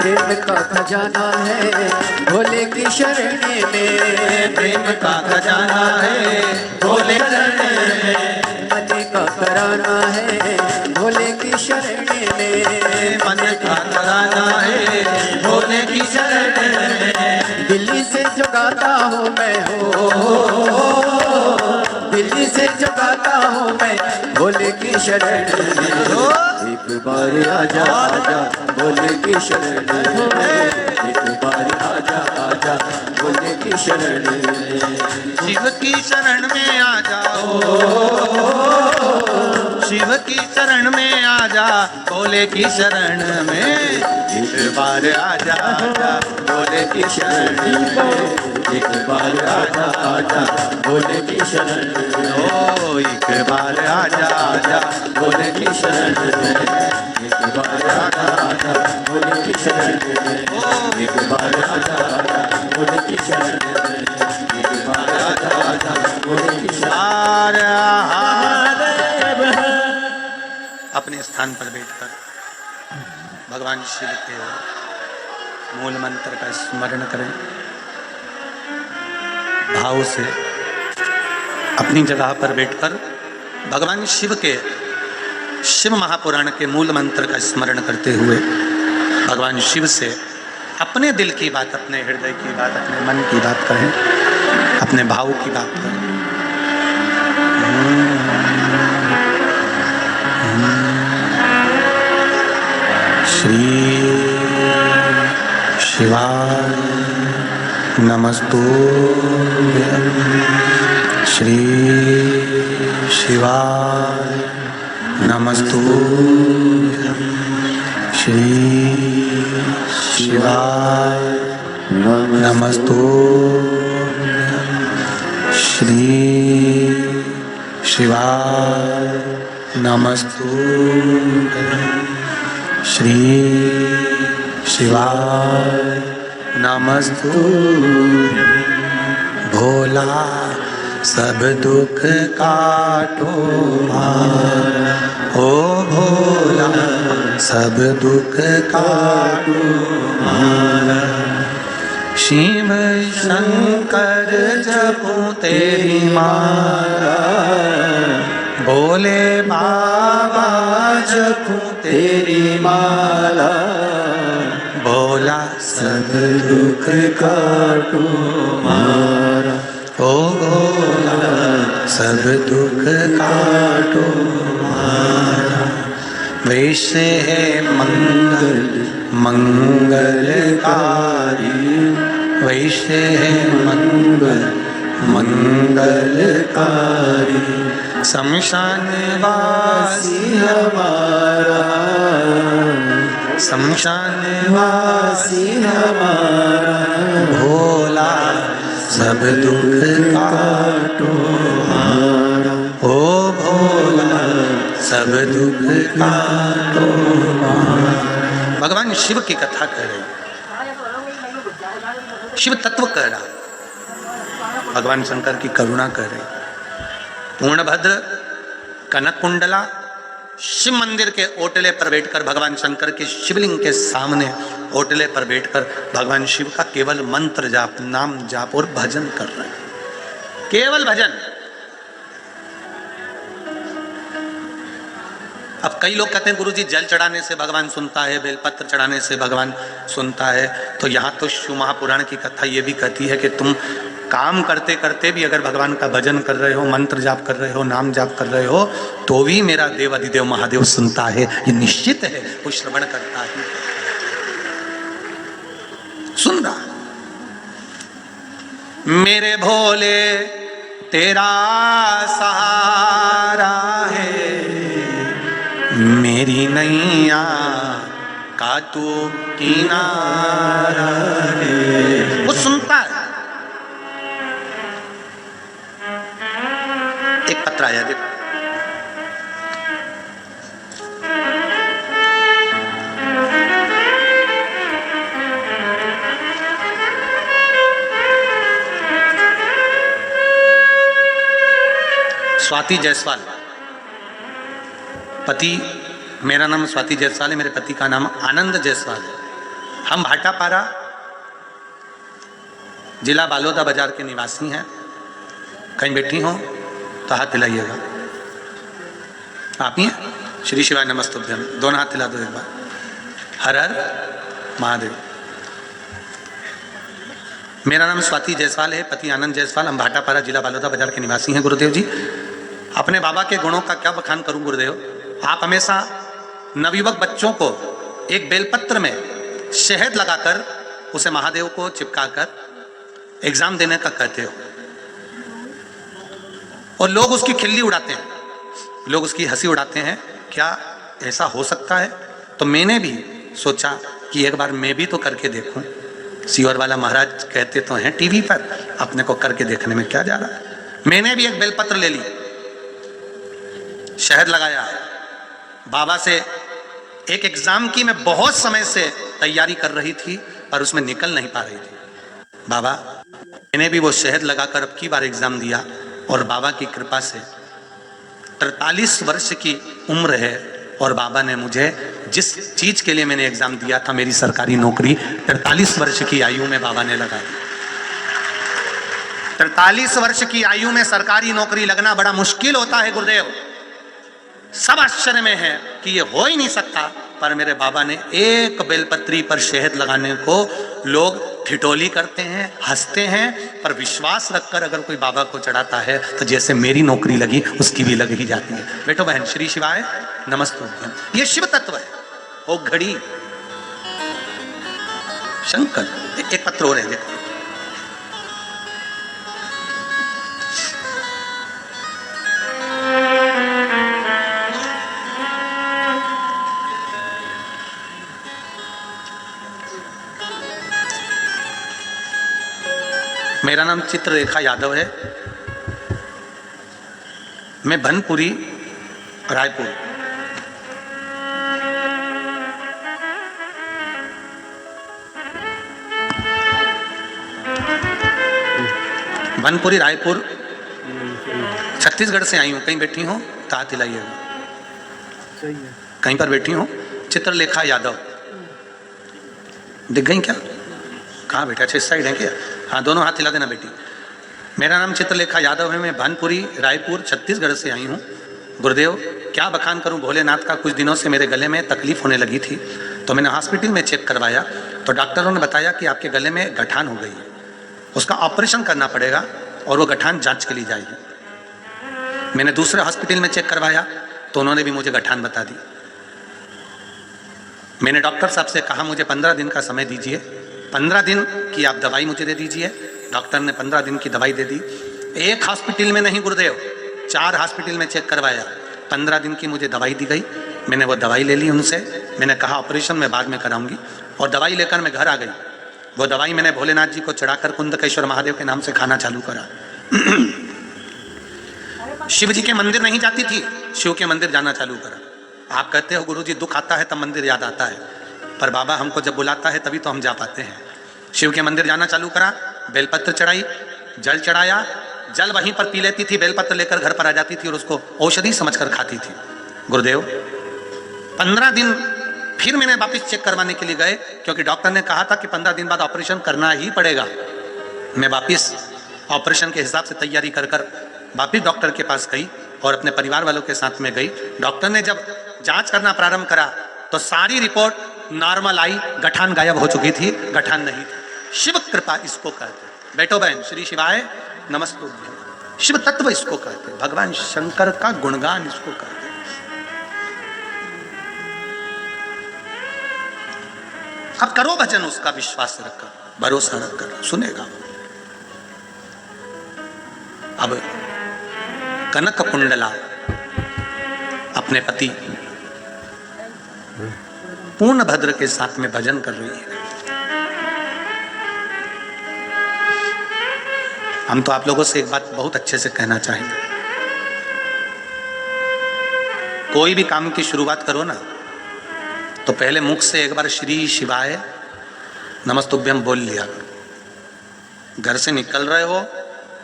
[SPEAKER 3] प्रेम का खजाना है भोले की शरण में,
[SPEAKER 1] प्रेम का खजाना है भोले शरण में।
[SPEAKER 3] मन का कराना है भोले की शरण में,
[SPEAKER 1] मन का कराना है भोले की शरण में।
[SPEAKER 3] दिल्ली से जगाता हूँ मैं दिल्ली से जगाता हूँ मैं भोले की शरण में। एक बार आजा आजा भोले की शरण में, एक बार आजा आजा भोले की शरण में।
[SPEAKER 1] शिव की शरण में आ जाओ, शिव की शरण में आ जा, भोले की शरण में।
[SPEAKER 3] एक बार आजा आजा भोले की शरण में, एक बार आजा आजा भोले की शरण में।
[SPEAKER 1] ओ एक बार आजा आजा
[SPEAKER 3] भोले की शरण में, एक बार आजा आजा भोले की शरण में, एक बार आजा आजा भोले की शरण में, एक बार आजा आजा भोले की शरण में।
[SPEAKER 1] अपने स्थान पर बैठकर भगवान शिव के मूल मंत्र का स्मरण करें। भाव से अपनी जगह पर बैठकर भगवान शिव के शिव महापुराण के मूल मंत्र का स्मरण करते हुए भगवान शिव से अपने दिल की बात, अपने हृदय की बात, अपने मन की बात करें, अपने भाव की बात करें। श्री शिवाय नमस्तुभ्यं, श्री शिवाय नमस्तुभ्यं, श्री शिवाय नमस्तुभ्यं, श्री शिवाय नमस्तुभ्यं, श्री शिवाय नमस्तुभ्यं। भोला सब दुख काटो मारा, ओ भोला सब दुख काटो मारा। शिव शंकर जपूं तेरी माला, भोले बाबा जपूं तेरी माला, भोला सब दुख काटो मारा, ओ भोला सब दुख काटो मारा। वैसे है मंगल मंगलकारी, वैसे है मंगल मंगलकारी, शमशान वासी हमारा, शमशान वासी हमारा, भोला सब दुख काटो मारा, ओ भोला सब दुख काटो मारा। भगवान शिव की कथा कह रहे, शिव तत्व कह रहा, भगवान शंकर की करुणा कह रहे। पूर्णभद्र कनक कुंडला शिव मंदिर के ओटले पर बैठकर भगवान शंकर के शिवलिंग के सामने ओटले पर बैठकर भगवान शिव का केवल मंत्र जाप, नाम जाप और भजन कर रहे हैं, केवल भजन। अब कई लोग कहते हैं गुरुजी जल चढ़ाने से भगवान सुनता है, बेलपत्र चढ़ाने से भगवान सुनता है। तो यहाँ तो शिव महापुराण की कथा ये भी कहती है कि तुम काम करते करते भी अगर भगवान का भजन कर रहे हो, मंत्र जाप कर रहे हो, नाम जाप कर रहे हो, तो भी मेरा देव अधिदेव महादेव सुनता है, ये निश्चित है, वो श्रवण करता है, सुन रहा। मेरे भोले तेरा सहारा है, मेरी नैया का तू किनारा है, वो सुनता है। एक पत्र आया, देखो, स्वाति जायसवाल, पति, मेरा नाम स्वाति जायसवाल है, मेरे पति का नाम आनंद जायसवाल है। हम भाटापारा जिला बालोदा बाजार के निवासी हैं। कहीं बैठी हो तो हाथ हिलाइएगा। आप ही हैं? श्री शिवाय नमस्तुभ्यम, दोनों हाथ हिला दो एक बार। हर हर महादेव। मेरा नाम स्वाति जायसवाल है, पति आनंद जायसवाल, हम भाटापारा जिला बालोदा बाजार के निवासी हैं। गुरुदेव जी, अपने बाबा के गुणों का क्या बखान करूं गुरुदेव। आप हमेशा नवयुवक बच्चों को एक बेलपत्र में शहद लगाकर उसे महादेव को चिपकाकर एग्जाम देने का कहते हो, और लोग उसकी खिल्ली उड़ाते हैं, लोग उसकी हंसी उड़ाते हैं। क्या ऐसा हो सकता है? तो मैंने भी सोचा कि एक बार मैं भी तो करके देखूं। सीवर वाला महाराज कहते तो हैं टीवी पर, अपने को करके देखने में क्या जा रहा है। मैंने भी एक बेलपत्र ले ली, शहद लगाया, बाबा से एक एग्जाम की मैं बहुत समय से तैयारी कर रही थी पर उसमें निकल नहीं पा रही थी। बाबा, मैंने भी वो शहद लगाकर अब की बार एग्जाम दिया और बाबा की कृपा से 43 वर्ष की उम्र है और बाबा ने मुझे जिस चीज के लिए मैंने एग्जाम दिया था, मेरी सरकारी नौकरी 43 वर्ष की आयु में बाबा ने लगा दी। 43 वर्ष की आयु में सरकारी नौकरी लगना बड़ा मुश्किल होता है गुरुदेव। सब आश्चर्य में है कि ये हो ही नहीं सकता, पर मेरे बाबा ने एक बेलपत्री पर शहद लगाने को लोग ठिठोली करते हैं, हंसते हैं, पर विश्वास रखकर अगर कोई बाबा को चढ़ाता है तो जैसे मेरी नौकरी लगी उसकी भी लग ही जाती है। बेटो बहन, श्री शिवाय नमस्तुभ्यम। ये शिव तत्व है। ओ घड़ी शंकर। एक पत्र और है, देखो। मेरा नाम चित्ररेखा यादव है, मैं बनपुरी रायपुर। बनपुरी रायपुर छत्तीसगढ़ से आई हूँ। कहीं बैठी हो तो हाथ हिलाइएगा। कहीं पर बैठी हो। चित्रलेखा यादव दिख गई क्या? कहाँ बेटा, 6 साइड है क्या? हाँ, दोनों हाथ हिला देना बेटी। मेरा नाम चित्रलेखा यादव है, मैं भानपुरी रायपुर छत्तीसगढ़ से आई हूँ। गुरुदेव क्या बखान करूँ भोलेनाथ का। कुछ दिनों से मेरे गले में तकलीफ होने लगी थी, तो मैंने हॉस्पिटल में चेक करवाया, तो डॉक्टरों ने बताया कि आपके गले में गठान हो गई है, उसका ऑपरेशन करना पड़ेगा और वो गठान जांच के लिए जाएगी। मैंने दूसरे हॉस्पिटल में चेक करवाया, तो उन्होंने भी मुझे गठान बता दी। मैंने डॉक्टर साहब से कहा मुझे 15 दिन का समय दीजिए, 15 दिन की आप दवाई मुझे दे दीजिए। डॉक्टर ने 15 दिन की दवाई दे दी। एक हॉस्पिटल में नहीं गुरुदेव, 4 हॉस्पिटल में चेक करवाया, 15 दिन की मुझे दवाई दी गई। मैंने वो दवाई ले ली उनसे, मैंने कहा ऑपरेशन मैं बाद में कराऊंगी, और दवाई लेकर मैं घर आ गई। वो दवाई मैंने भोलेनाथ जी को चढ़ाकर कुंदकेश्वर महादेव के नाम से खाना चालू करा। शिव जी के मंदिर नहीं जाती थी, शिव के मंदिर जाना चालू करा। आप कहते हो गुरुजी दुख आता है तब मंदिर याद आता है, पर बाबा हमको जब बुलाता है तभी तो हम जा पाते हैं। शिव के मंदिर जाना चालू करा, बेलपत्र चढ़ाई, जल चढ़ाया, जल वहीं पर पी लेती थी, बेलपत्र लेकर घर पर आ जाती थी और उसको औषधि समझकर खाती थी। गुरुदेव 15 दिन फिर मैंने वापस चेक करवाने के लिए गए, क्योंकि डॉक्टर ने कहा था कि 15 दिन बाद ऑपरेशन करना ही पड़ेगा। मैं वापस ऑपरेशन के हिसाब से तैयारी कर वापिस डॉक्टर के पास गई और अपने परिवार वालों के साथ में गई। डॉक्टर ने जब जांच करना प्रारंभ करा तो सारी रिपोर्ट नॉर्मल आई, गठान गायब हो चुकी थी, गठान नहीं थी। शिव कृपा इसको कहते। बैठो बहन, श्री शिवाय नमस्तुभ्यं। शिव तत्व इसको कहते, भगवान शंकर का गुणगान इसको कहते। अब करो भजन, उसका विश्वास रखकर, भरोसा रखकर, सुनेगा। अब कनक कुंडला अपने पति पूर्णभद्र के साथ में भजन कर रही है। हम तो आप लोगों से एक बात बहुत अच्छे से कहना चाहेंगे, कोई भी काम की शुरुआत करो ना, तो पहले मुख से एक बार श्री शिवाय नमस्तुभ्यं बोल लिया। घर से निकल रहे हो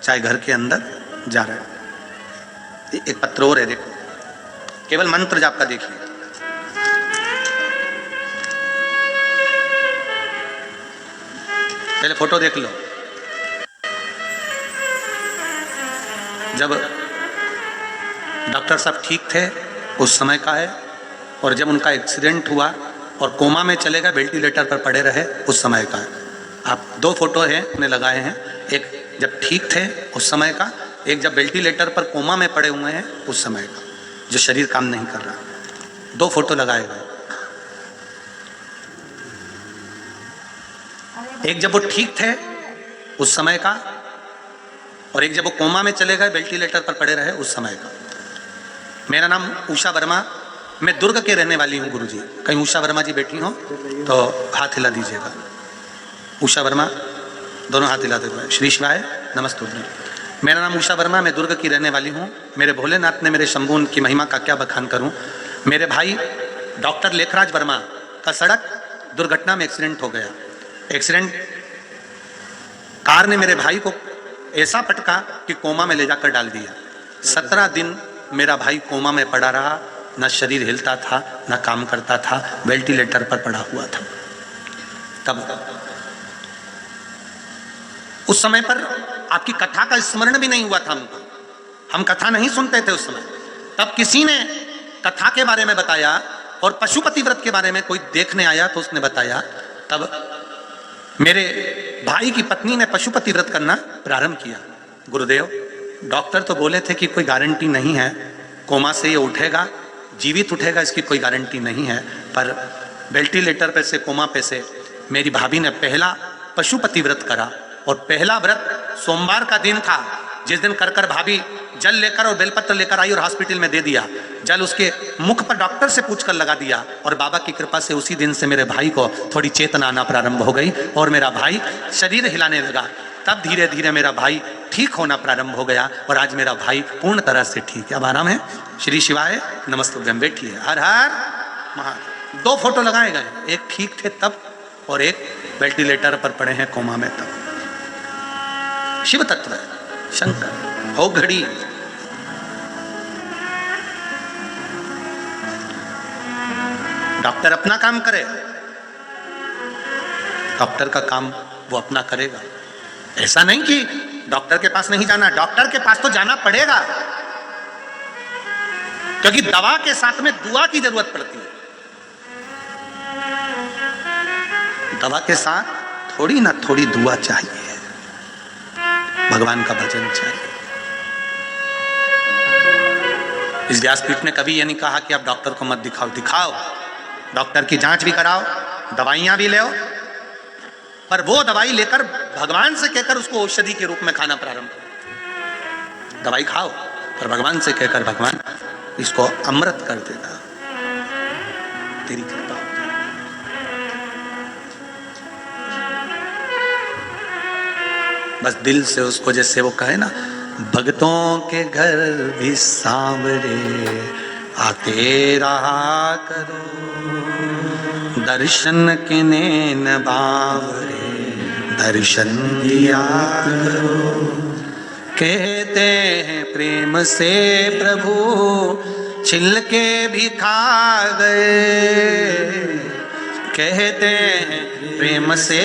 [SPEAKER 1] चाहे घर के अंदर जा रहे हो। एक पत्र और है, देखो, केवल मंत्र जाप का देखिए। पहले फोटो देख लो। जब डॉक्टर साहब ठीक थे उस समय का है, और जब उनका एक्सीडेंट हुआ और कोमा में चले गए, वेंटिलेटर पर पड़े रहे, उस समय का है। आप 2 फोटो हैं उन्हें लगाए हैं, एक जब ठीक थे उस समय का, एक जब वेंटिलेटर पर कोमा में पड़े हुए हैं उस समय का, जो शरीर काम नहीं कर रहा। 2 फोटो लगाए गए, एक जब वो ठीक थे उस समय का, और एक जब वो कोमा में चले गए, वेंटिलेटर पर पड़े रहे, उस समय का। मेरा नाम उषा वर्मा, मैं दुर्ग के रहने वाली हूँ गुरुजी। कहीं उषा वर्मा जी बैठी हो तो हाथ हिला दीजिएगा। उषा वर्मा, दोनों हाथ हिला दे। श्री शिवाय नमस्तुभ्यं। मेरा नाम उषा वर्मा, मैं दुर्ग की रहने वाली हूँ। मेरे भोलेनाथ ने मेरे शंभू की महिमा का क्या बखान करूँ। मेरे भाई डॉक्टर लेखराज वर्मा का सड़क दुर्घटना में एक्सीडेंट हो गया। एक्सीडेंट कार ने मेरे भाई को ऐसा पटका कि कोमा में ले जाकर डाल दिया। 17 दिन मेरा भाई कोमा में पड़ा रहा, न शरीर हिलता था, न काम करता था, वेंटिलेटर पर पड़ा हुआ था। तब उस समय पर आपकी कथा का स्मरण भी नहीं हुआ था हमको, हम कथा नहीं सुनते थे उस समय। तब किसी ने कथा के बारे में बताया और पशुपति व्रत के बारे में कोई देखने आया तो उसने बताया। तब मेरे भाई की पत्नी ने पशुपति व्रत करना प्रारंभ किया। गुरुदेव डॉक्टर तो बोले थे कि कोई गारंटी नहीं है, कोमा से ये उठेगा, जीवित उठेगा, इसकी कोई गारंटी नहीं है। पर वेंटिलेटर पे से कोमा पे से मेरी भाभी ने पहला पशुपति व्रत करा, और पहला व्रत सोमवार का दिन था, जिस दिन कर भाभी जल लेकर और बेलपत्र लेकर आई और हॉस्पिटल में दे दिया। जल उसके मुख पर डॉक्टर से पूछकर लगा दिया, और बाबा की कृपा से उसी दिन से मेरे भाई को थोड़ी चेतना आना प्रारंभ हो गई और मेरा भाई शरीर हिलाने लगा। तब धीरे धीरे मेरा भाई ठीक होना प्रारंभ हो गया, और आज मेरा भाई पूर्ण तरह से ठीक है। अब आराम है। श्री शिवाय नमस्तुभ्यं। बैठिए। हर हर महादेव। 2 फोटो लगाए गए, एक ठीक थे तब और एक वेंटिलेटर पर पड़े हैं कोमा में तब। शिव तत्व है, शंकर हो घड़ी। डॉक्टर अपना काम करे, डॉक्टर का काम वो अपना करेगा। ऐसा नहीं कि डॉक्टर के पास नहीं जाना, डॉक्टर के पास तो जाना पड़ेगा, क्योंकि दवा के साथ में दुआ की जरूरत पड़ती है। दवा के साथ थोड़ी ना थोड़ी दुआ चाहिए, भगवान का भजन चाहिए। इस व्यासपीठ ने कभी यह नहीं कहा कि आप डॉक्टर को मत दिखाओ, दिखाओ, डॉक्टर की जांच भी कराओ, दवाइयां भी ले, पर वो दवाई लेकर भगवान से कहकर उसको औषधि के रूप में खाना प्रारंभ करो। दवाई खाओ पर भगवान से कहकर, भगवान इसको अमृत कर देना, तेरी कृपा। बस दिल से उसको, जैसे वो कहे ना, भक्तों के घर भी सांवरे आते रहा करो, दर्शन के नैन बावरे दर्शन दिया करो। कहते हैं प्रेम से प्रभु छिलके भी खा गए, कहते हैं प्रेम से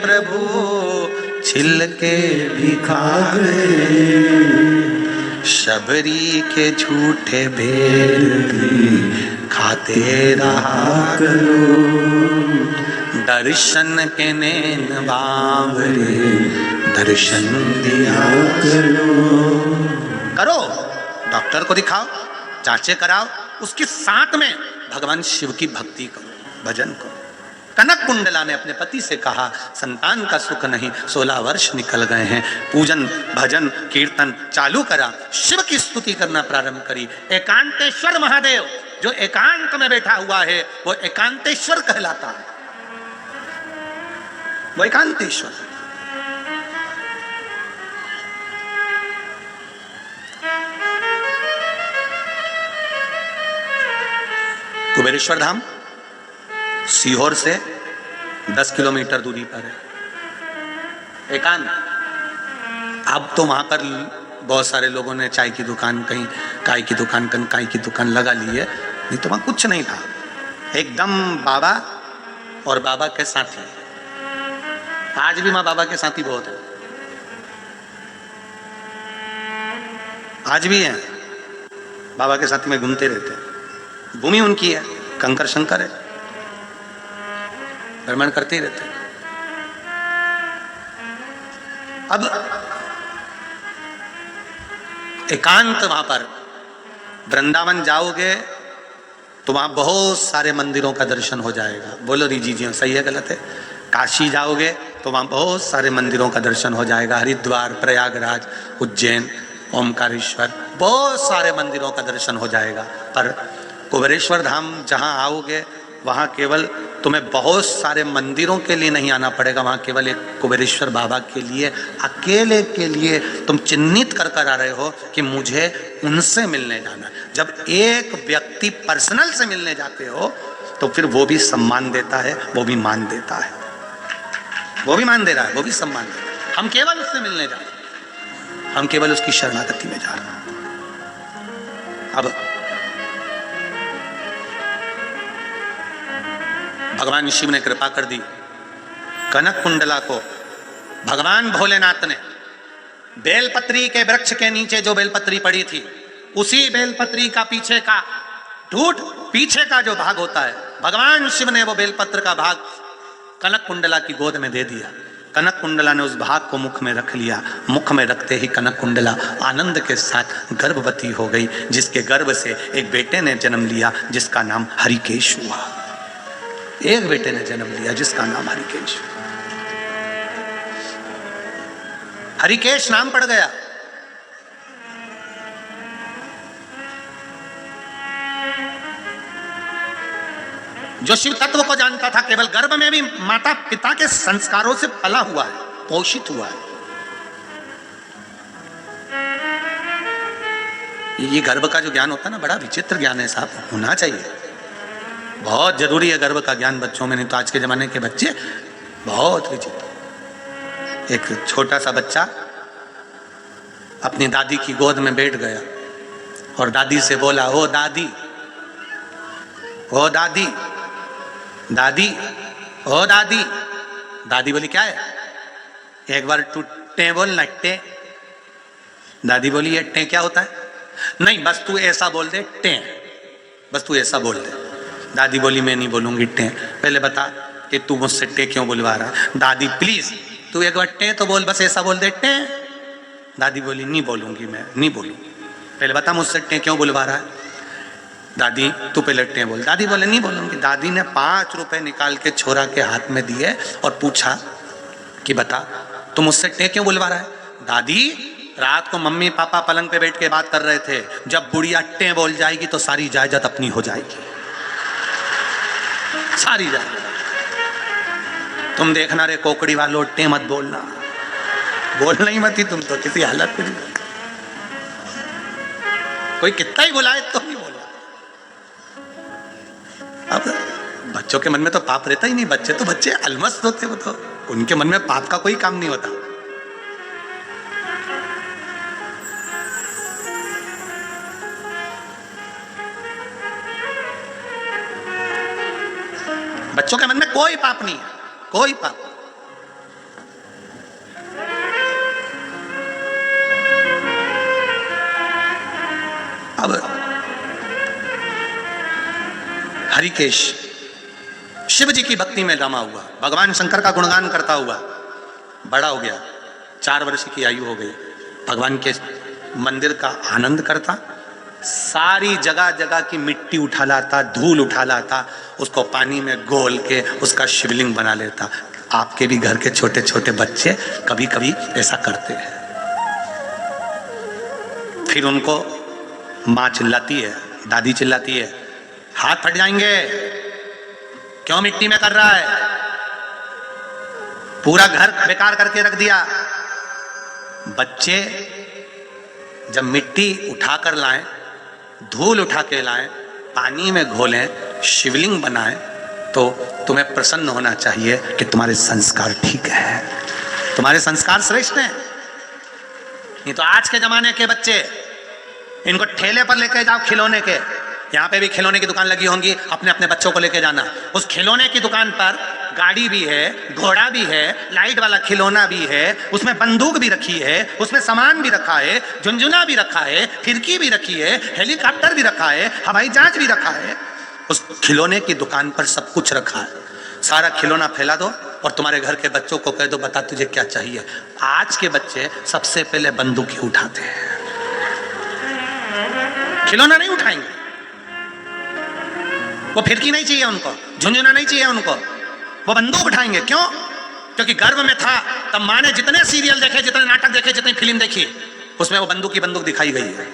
[SPEAKER 1] प्रभु छिलके भी खा गए, शबरी के झूठे भेद भी खाते रहा करो, दर्शन के नैन बावरे दर्शन दिया करो। डॉक्टर को दिखाओ, जांचें कराओ, उसके साथ में भगवान शिव की भक्ति करो, भजन करो। कनक कुंडला ने अपने पति से कहा, संतान का सुख नहीं, 16 वर्ष निकल गए हैं, पूजन भजन कीर्तन चालू करा, शिव की स्तुति करना प्रारंभ करी। एकांतेश्वर महादेव जो एकांत में बैठा हुआ है वो एकांतेश्वर कहलाता है, वो एकांतेश्वर। कुबेरेश्वर धाम सीहोर से 10 किलोमीटर दूरी पर है, एकांत। अब तो वहां पर बहुत सारे लोगों ने चाय की दुकान, कहीं काय की दुकान, कहीं काय की दुकान लगा ली है, नहीं तो वहां कुछ नहीं था, एकदम बाबा और बाबा के साथी। आज भी वहां बाबा के साथी बहुत है, आज भी है, बाबा के साथ में घूमते रहते हैं, भूमि उनकी है, कंकर शंकर है, भ्रमण करते ही रहते हैं। अब एकांत वहां पर वृंदावन जाओगे तो वहां बहुत सारे मंदिरों का दर्शन हो जाएगा। बोलो रीजी जी, सही है गलत है? काशी जाओगे तो वहां बहुत सारे मंदिरों का दर्शन हो जाएगा, हरिद्वार, प्रयागराज, उज्जैन, ओमकारेश्वर, बहुत सारे मंदिरों का दर्शन हो जाएगा। पर कुबेरेश्वर धाम जहां आओगे वहां केवल तुम्हें बहुत सारे मंदिरों के लिए नहीं आना पड़ेगा, वहां केवल एक कुबेरेश्वर बाबा के लिए, अकेले के लिए तुम चिन्हित कर कर आ रहे हो कि मुझे उनसे मिलने जाना। जब एक व्यक्ति पर्सनल से मिलने जाते हो तो फिर वो भी सम्मान देता है, वो भी मान देता है, वो भी मान दे रहा है, वो भी सम्मान दे रहा है। हम केवल उससे मिलने जा रहे हैं, हम केवल उसकी शरणागति में जा रहे हैं। अब भगवान शिव ने कृपा कर दी, कनक कुंडला को भगवान भोलेनाथ ने बेलपत्री के वृक्ष के नीचे जो बेलपत्री पड़ी थी, उसी बेलपत्री का पीछे का ढूंढ, पीछे का जो भाग होता है, भगवान शिव ने वो बेलपत्र का भाग कनक कुंडला की गोद में दे दिया। कनक कुंडला ने उस भाग को मुख में रख लिया। मुख में रखते ही कनक कुंडला आनंद के साथ गर्भवती हो गई, जिसके गर्भ से एक बेटे ने जन्म लिया जिसका नाम हरिकेश हुआ। एक बेटे ने जन्म लिया जिसका नाम हरिकेश, हरिकेश नाम पड़ गया। जो शिव तत्व को जानता था, केवल गर्भ में भी माता पिता के संस्कारों से पला हुआ है, पोषित हुआ है। ये गर्भ का जो ज्ञान होता है ना, बड़ा विचित्र ज्ञान है साहब, होना चाहिए, बहुत जरूरी है गर्भ का ज्ञान बच्चों में, नहीं तो आज के जमाने के बच्चे बहुत विचित्र। एक छोटा सा बच्चा अपनी दादी की गोद में बैठ गया और दादी से बोला, ओ दादी, ओ दादी, दादी, ओ दादी। दादी बोली, क्या है? एक बार तू टे बोल ना, टे। दादी बोली ये टे क्या होता है? नहीं बस तू ऐसा बोल दे टे, बस तू ऐसा बोल दे। दादी बोली मैं नहीं बोलूंगी टे। पहले बता कि तू मुझसे टे क्यों बुलवा रहा है? दादी प्लीज तू एक बार टे तो बोल, बस ऐसा बोल दे टे। दादी बोली नहीं बोलूंगी, मैं नहीं बोलूंगी। पहले बता मुझसे टे क्यों बुलवा रहा है? दादी तू पहले टे बोल। दादी बोले नहीं बोलूंगी। दादी ने 5 रुपए निकाल के छोरा के हाथ में दिए और पूछा कि बता तू मुझसे टे क्यों बुलवा रहा है? दादी रात को मम्मी पापा पलंग पे बैठ के बात कर रहे थे, जब बुढ़िया टे बोल जाएगी तो सारी जायदाद अपनी हो जाएगी, सारी जायदाद। तुम देखना रे कोकड़ी वालों, टे मत बोलना, बोलना ही मत ही तुम तो किसी हालत में। कोई कितना ही बुलाए तो नहीं बोला। अब बच्चों के मन में तो पाप रहता ही नहीं, बच्चे तो बच्चे अलमस्त होते, वो तो उनके मन में पाप का कोई काम नहीं होता। बच्चों के मन में कोई पाप नहीं है, कोई पाप। अब हरिकेश शिव जी की भक्ति में रमा हुआ, भगवान शंकर का गुणगान करता हुआ बड़ा हो गया, 4 वर्ष की आयु हो गई। भगवान के मंदिर का आनंद करता, सारी जगह जगह की मिट्टी उठा लाता, धूल उठा लाता, उसको पानी में घोल के उसका शिवलिंग बना लेता। आपके भी घर के छोटे छोटे बच्चे कभी कभी ऐसा करते हैं। फिर उनको माँ चिल्लाती है, दादी चिल्लाती है, हाथ फट जाएंगे, क्यों मिट्टी में कर रहा है, पूरा घर बेकार करके रख दिया। बच्चे जब मिट्टी उठाकर लाएं, धूल उठा के लाएं, पानी में घोलें, शिवलिंग बनाएं, तो तुम्हें प्रसन्न होना चाहिए कि तुम्हारे संस्कार ठीक है, तुम्हारे संस्कार श्रेष्ठ हैं। नहीं तो आज के जमाने के बच्चे, इनको ठेले पर लेके जाओ खिलौने के, यहाँ पे भी खिलौने की दुकान लगी होंगी, अपने अपने बच्चों को लेके जाना। उस खिलौने की दुकान पर गाड़ी भी है, घोड़ा भी है, लाइट वाला खिलौना भी है, उसमें बंदूक भी रखी है, उसमें सामान भी रखा है, झुंझुना भी रखा है, फिरकी भी रखी है, हेलीकॉप्टर भी रखा है, हवाई जहाज भी रखा है। उस खिलौने की दुकान पर सब कुछ रखा है। सारा खिलौना फैला दो और तुम्हारे घर के बच्चों को कह दो बता तुझे क्या चाहिए। आज के बच्चे सबसे पहले बंदूक ही उठाते हैं, खिलौना नहीं उठाएंगे। वो फिरकी नहीं चाहिए उनको, झुंझुना नहीं चाहिए उनको, वो बंदूक उठाएंगे। क्यों? क्योंकि गर्भ में था तब माँ ने जितने सीरियल देखे, जितने नाटक देखे, जितनी फिल्म देखी, उसमें वो बंदूक की बंदूक दिखाई गई है।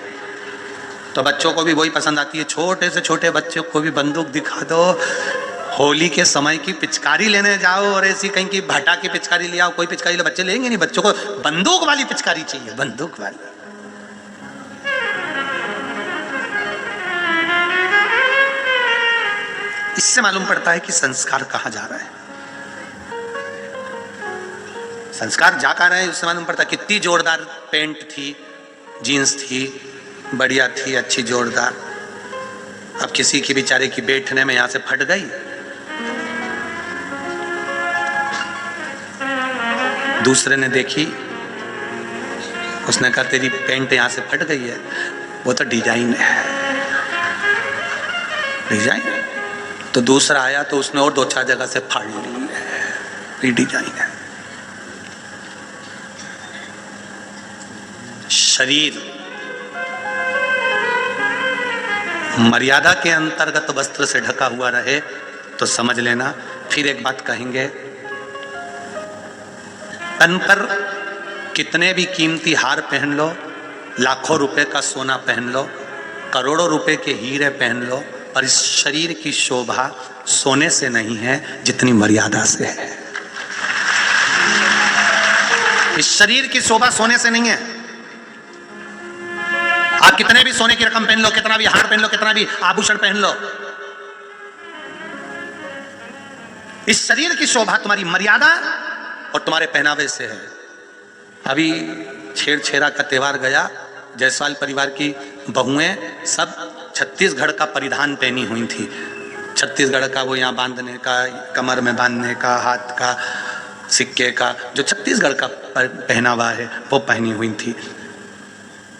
[SPEAKER 1] तो बच्चों को भी वही पसंद आती है। छोटे से छोटे बच्चों को भी बंदूक दिखा दो। होली के समय की पिचकारी लेने जाओ और ऐसी कहीं की भटा की पिचकारी ले आओ, कोई पिचकारी ले, बच्चे लेंगे नहीं। बच्चों को बंदूक वाली पिचकारी चाहिए, बंदूक वाली। इससे मालूम पड़ता है कि संस्कार कहां जा रहा है, संस्कार जा कहां रहे हैं। उससे मालूम पड़ता है कितनी जोरदार पैंट थी, जीन्स थी, बढ़िया थी, अच्छी जोरदार, अब किसी की बेचारे की बैठने में यहां से फट गई। दूसरे ने देखी, उसने कहा तेरी पैंट यहां से फट गई है, वो तो डिजाइन है, डिजाइन। तो दूसरा आया तो उसने और 2-4 जगह से फाड़ ली है, ये डिजाइन है। शरीर मर्यादा के अंतर्गत वस्त्र से ढका हुआ रहे तो समझ लेना। फिर एक बात कहेंगे, तन पर कितने भी कीमती हार पहन लो, लाखों रुपए का सोना पहन लो, करोड़ों रुपए के हीरे पहन लो, पर इस शरीर की शोभा सोने से नहीं है जितनी मर्यादा से है। इस शरीर की शोभा सोने से नहीं है। आप कितने भी सोने की रकम पहन लो, कितना भी हार पहन लो, कितना भी आभूषण पहन लो, इस शरीर की शोभा तुम्हारी मर्यादा और तुम्हारे पहनावे से है। अभी छेड़छेड़ा का त्योहार गया, जायसवाल परिवार की बहुएं सब छत्तीसगढ़ का परिधान पहनी हुई थी। छत्तीसगढ़ का वो यहाँ बांधने का, कमर में बांधने का, हाथ का सिक्के का जो छत्तीसगढ़ का पहनावा है वो पहनी हुई थी।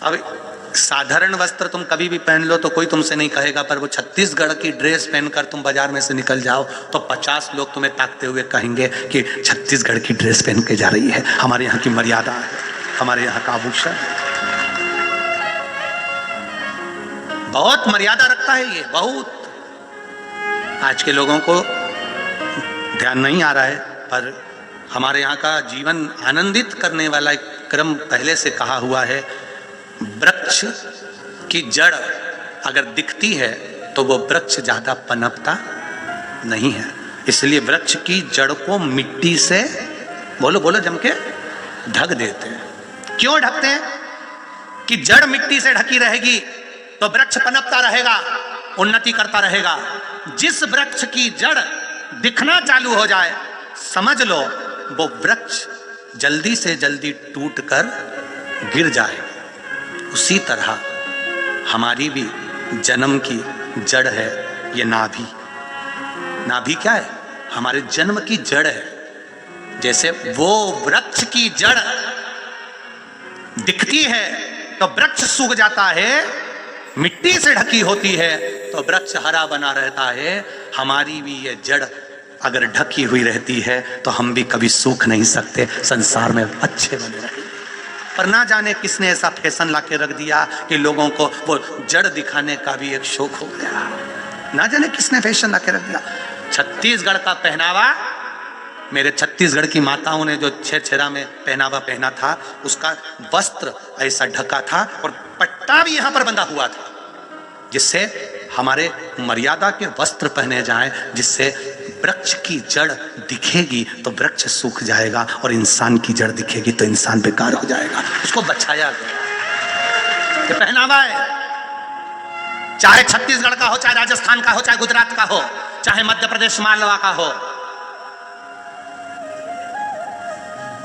[SPEAKER 1] अब साधारण वस्त्र तुम कभी भी पहन लो तो कोई तुमसे नहीं कहेगा, पर वो छत्तीसगढ़ की ड्रेस पहनकर तुम बाजार में से निकल जाओ तो 50 लोग तुम्हें ताकते हुए कहेंगे कि छत्तीसगढ़ की ड्रेस पहन के जा रही है। हमारे यहाँ की मर्यादा है, हमारे यहाँ का आभूषण बहुत मर्यादा रखता है। ये बहुत आज के लोगों को ध्यान नहीं आ रहा है, पर हमारे यहाँ का जीवन आनंदित करने वाला एक क्रम पहले से कहा हुआ है। वृक्ष की जड़ अगर दिखती है तो वो वृक्ष ज्यादा पनपता नहीं है, इसलिए वृक्ष की जड़ को मिट्टी से बोलो बोलो जम के ढक देते हैं। क्यों ढकते हैं? कि जड़ मिट्टी से ढकी रहेगी तो वृक्ष पनपता रहेगा, उन्नति करता रहेगा। जिस वृक्ष की जड़ दिखना चालू हो जाए, समझ लो वो वृक्ष जल्दी से जल्दी टूटकर गिर जाए। उसी तरह हमारी भी जन्म की जड़ है ये नाभि। नाभि क्या है? हमारे जन्म की जड़ है। जैसे वो वृक्ष की जड़ दिखती है तो वृक्ष सूख जाता है, मिट्टी से ढकी होती है तो वृक्ष हरा बना रहता है। हमारी भी ये जड़ अगर ढकी हुई रहती है तो हम भी कभी सूख नहीं सकते, संसार में अच्छे बने रहेंगे। पर ना जाने किसने ऐसा फैशन लाके रख दिया कि लोगों को वो जड़ दिखाने का भी एक शौक हो गया। ना जाने किसने फैशन लाके रख दिया। छत्तीसगढ़ का पहनावा, मेरे छत्तीसगढ़ की माताओं ने जो छेरा में पहनावा पहना था, उसका वस्त्र ऐसा ढका था और पट्टा भी यहां पर बंधा हुआ था, जिससे हमारे मर्यादा के वस्त्र पहने जाएं, जिससे वृक्ष की जड़ दिखेगी तो वृक्ष सूख जाएगा और इंसान की जड़ दिखेगी तो इंसान बेकार हो जाएगा। उसको बचाया गया। ये पहनावा है, चाहे छत्तीसगढ़ का हो, चाहे राजस्थान का हो, चाहे गुजरात का हो, चाहे मध्य प्रदेश मालवा का हो,